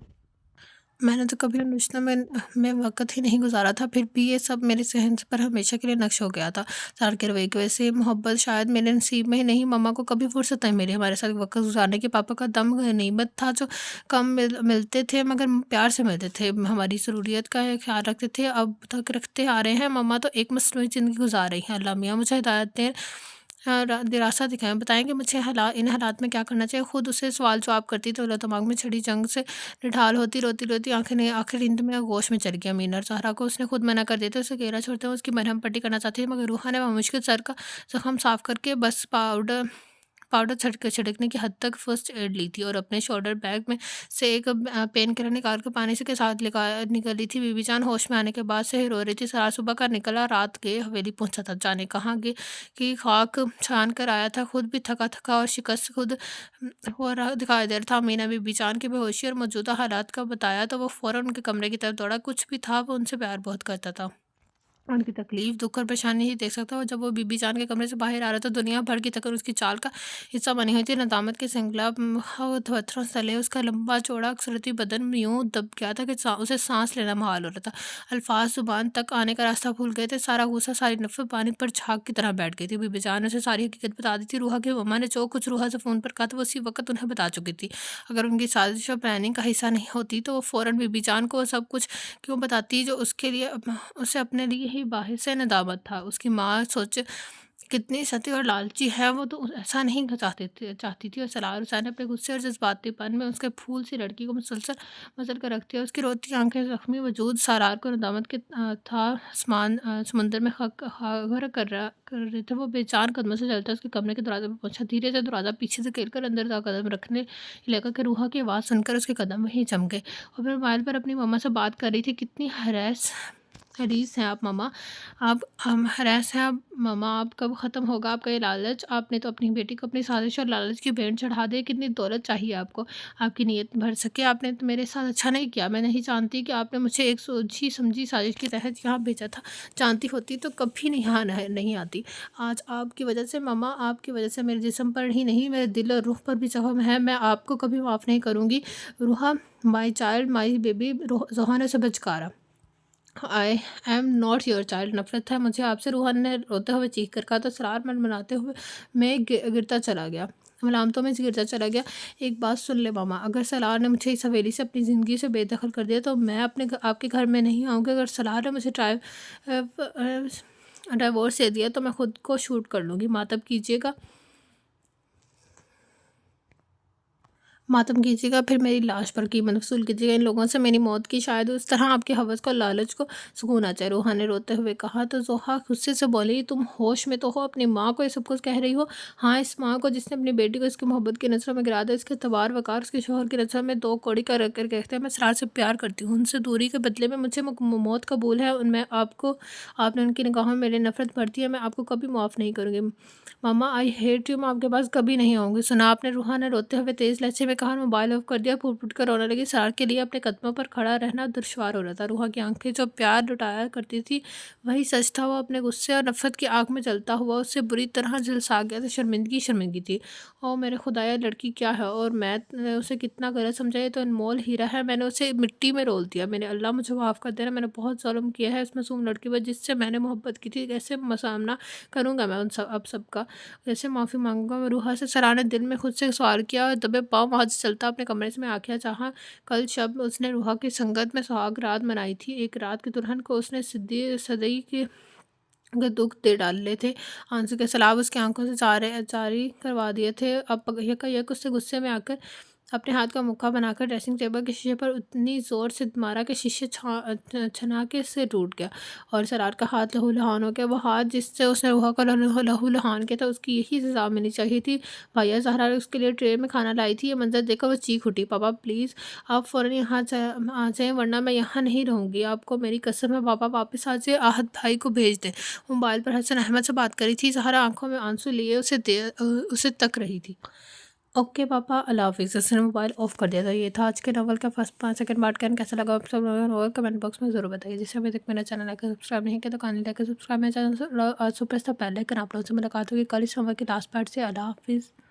मैंने तो कभी उन रिश्तों में वक़्त ही नहीं गुज़ारा था, फिर भी ये सब मेरे ज़हन पर हमेशा के लिए नक़्श हो गया था। सार के रवैये की वजह से मोहब्बत शायद मेरे नसीब में ही नहीं। मम्मा को कभी फ़ुर्सत नहीं मिली हमारे साथ वक़्त गुज़ारने की। पापा का दम गनीमत था जो कम मिलते थे मगर प्यार से मिलते थे। हमारी ज़रूरियत का ख़्याल रखते थे, अब तक रखते आ रहे हैं। मम्मा तो एक मसनूई ज़िंदगी गुज़ार रही हैं। अल्लाह मियाँ मुझे हिदायत दें, दिलासा दिखाएँ, बताएँ कि मुझे इन हालात में क्या करना चाहिए। खुद उससे सवाल जवाब करती तो दिमाग में छिड़ी जंग से निढाल होती, रोती-रोती आखिर नींद में गोश में चली गई। अमीन और ज़हरा को उसने खुद मना कर दिया था, उसे अकेला छोड़ते हुए उसकी मरहम पट्टी करना चाहती थी मगर रूहा ने मुश्किल सर का ज़ख्म साफ़ करके बस पाउडर छिड़कने की हद तक फर्स्ट एड ली थी और अपने शोल्डर बैग में से एक पेन किलर निकाल के पानी से के साथ निकली थी। बीबी जान होश में आने के बाद से ही रो रही थी। सारा सुबह का निकला, रात के हवेली पहुंचा था, जाने कहाँ गे की खाक छान कर आया था। खुद भी थका थका और शिकस्त खुद हो रहा दिखाई दे रहा था। मीना बीबी जान की बेहोशी और मौजूदा हालात का बताया तो वो फ़ौरन उनके कमरे की तरफ दौड़ा। कुछ भी था, वो उनसे प्यार बहुत करता था। उनकी तकलीफ़, दुःख और परेशानी ही देख सकता, और जब वो बीबी जान के कमरे से बाहर आ रहा था, दुनिया भर की थकन उसकी चाल का हिस्सा बनी हुई थी। नदामत के सिंगला पत्थरों तले उसका लंबा चौड़ा अक्सरती बदन यूं दब गया था कि उसे सांस लेना मुहाल हो रहा था। अल्फाज जुबान तक आने का रास्ता भूल गए थे। सारा गुस्सा, सारी नफरत पानी पर झाग की तरह बैठ गई थी। बीबी जान ने उसे सारी हकीकत बता दी थी। रूहा की मम्मा ने जो कुछ रूहा से फ़ोन पर कहा था वो उसी वक्त उन्हें बता चुकी थी। अगर उनकी साजिश और प्लानिंग का हिस्सा नहीं होती तो वो फ़ौरन बीबी जान को सब कुछ क्यों बताती जो उसके लिए उसे अपने लिए ही बाहर से नदामत था। उसकी माँ सोच कितनी सती और लालची है, वो तो ऐसा नहीं चाहती थी। और सलार हुसैन ने अपने गुस्से और जज्बातीपन में उसके फूल सी लड़की को मुसलसल मसल कर रख दिया। उसकी रोती आंखें, जख्मी वजूद सारार को नदामत के था समुंदर में गर्क कर रहे थे। वो बेजान कदमों से चलता उसके कमरे के दरवाजे पर पहुंचा। धीरे से दरवाज़ा पीछे से खेल कर अंदर जा कदम रखने लगा कि रूहा की आवाज़ सुनकर उसके कदम वहीं जम गए। और फिर मोबाइल पर अपनी मम्मा से बात कर रही थी। कितनी हरीस हैं आप मम्मा, आप हरास हैं आप मम्मा, आप कब ख़त्म होगा आपका ये लालच? आपने तो अपनी बेटी को अपनी साजिश और लालच की भेंट चढ़ा दी। कितनी दौलत चाहिए आपको, आपकी नीयत भर सके। आपने तो मेरे साथ अच्छा नहीं किया। मैं नहीं जानती कि आपने मुझे एक सोची समझी साजिश के तहत यहाँ भेजा था। जानती होती तो कभी नहीं यहाँ नहीं आती। आज आपकी वजह से मम्मा, आपकी वजह से मेरे जिस्म पर ही नहीं मेरे दिल और रूह पर भी जख्म है। मैं आपको कभी माफ़ नहीं करूँगी। Ruha, my child, my baby. Zoha ने उसे बचकारा। I am not your child. नफरत है मुझे आपसे, रूहान ने रोते हुए चीख कर कहा। तो सरार मनमनाते हुए मैं गिरता चला गया, मलामतों में गिरता चला गया। एक बात सुन ले मामा, अगर सलार ने मुझे इस हवेली से अपनी ज़िंदगी से बेदखल कर दिया तो मैं आपके घर में नहीं आऊँगी। अगर सलार ने मुझे डाइवोर्स दे दिया तो मैं खुद को शूट कर लूँगी। मातब कीजिएगा मातम कीजिएगा, फिर मेरी लाश पर कीमत वसूल कीजिएगा। इन लोगों से मेरी मौत की शायद उस तरह आपकी हवस को, लालच को सुकून आ जाए। रूहा ने रोते हुए कहा। तो जोहा गुस्से से बोली, तुम होश में तो हो? अपनी माँ को ये सब कुछ कह रही हो? हाँ, इस माँ को जिसने अपनी बेटी को इसकी मोहब्बत की नज़रों में गिरा दिया, इसके तबार वकार उसके शोहर की नज़र में दो कौड़ी का रख कर कहते हैं मैं सरार से प्यार करती हूँ। उनसे दूरी के बदले में मुझे मौत कबूल है। उनमें आपको, आपने उनकी निगाहों में मेरी नफरत भरती है। मैं आपको कभी माफ़ नहीं करूँगी। मामा आई हेट यू, मैं आपके पास कभी नहीं आऊँगी। सुना आपने? रूहा ने रोते हुए तेज़ लहजे में कहा। मोबाइल ऑफ कर दिया, फुट-फुट कर रोने लगी। सरार के लिए अपने कदमों पर खड़ा रहना दुश्वार हो रहा था। रूहा की आँखें जो प्यार लुटाया करती थी, वही सच था। वो अपने गुस्से और नफ़रत की आग में जलता हुआ उससे बुरी तरह झुलसा गया था। शर्मिंदगी शर्मिंदगी थी। ओह मेरे खुदाया, लड़की क्या है और मैं उसे कितना गलत समझा। ये तो अनमोल हीरा है, मैंने उसे मिट्टी में रोल दिया। मेरे अल्लाह मुझे माफ़ कर देना, मैंने बहुत ज़ुल्म किया है इस मासूम लड़की पर जिससे मैंने मोहब्बत की थी। कैसे सामना करूँगा मैं उन सब अब सबका, कैसे माफ़ी माँगूँगा मैं? रूहा से सराह ने दिल में खुद से सवाल किया और दबे पाँव वहाँ से चलता अपने कमरे से में आँखें चाहा। कल शब उसने रूहा की संगत में सुहाग रात मनाई थी। एक रात की दुल्हन को उसने सिद्दी सदई के दुख दे डाले थे। आंसू के सैलाब उसकी आंखों से जारी करवा दिए थे। अब यकायक उससे गुस्से में आकर अपने हाथ का मुक्का बनाकर ड्रेसिंग टेबल के शीशे पर उतनी ज़ोर से मारा कि शीशे छना के से टूट गया और सरार का हाथ लहूलुहान हो गया। वो हाथ जिससे उसने रूहा को लहूलुहान किया था, उसकी यही सज़ा मिलनी चाहिए थी। भैया ज़हरा उसके लिए ट्रे में खाना लाई थी। ये मंज़र देखकर वो चीख उठी। पापा प्लीज़ आप फ़ौरन यहाँ आ जाएँ, वरना मैं यहाँ नहीं रहूँगी। आपको मेरी कसम है पापा, वापस आ जाइए, आहत भाई को भेज दें। मोबाइल पर हसन अहमद से बात करी थी। ज़हरा आंखों में आंसू लिए उसे तक रही थी। ओके पापा, अल्लाह हाफ़िज़। उसने मोबाइल ऑफ कर दिया था। ये था आज के नॉवल का फर्स्ट 5 सेकंड पार्ट। कैसा लगा आप सब लोगों को कमेंट बॉक्स में ज़रूर बताइए। जिससे अभी तक मेरा चैनल लाइक सब्सक्राइब नहीं किया तो काइंडली लाइक सब्सक्राइब मेरे चैनल सुपर स्टार पहले कर आप लोगों से मुलाकात होगी कल इस समर के लास्ट पार्ट से। अल्लाह हाफ़िज़।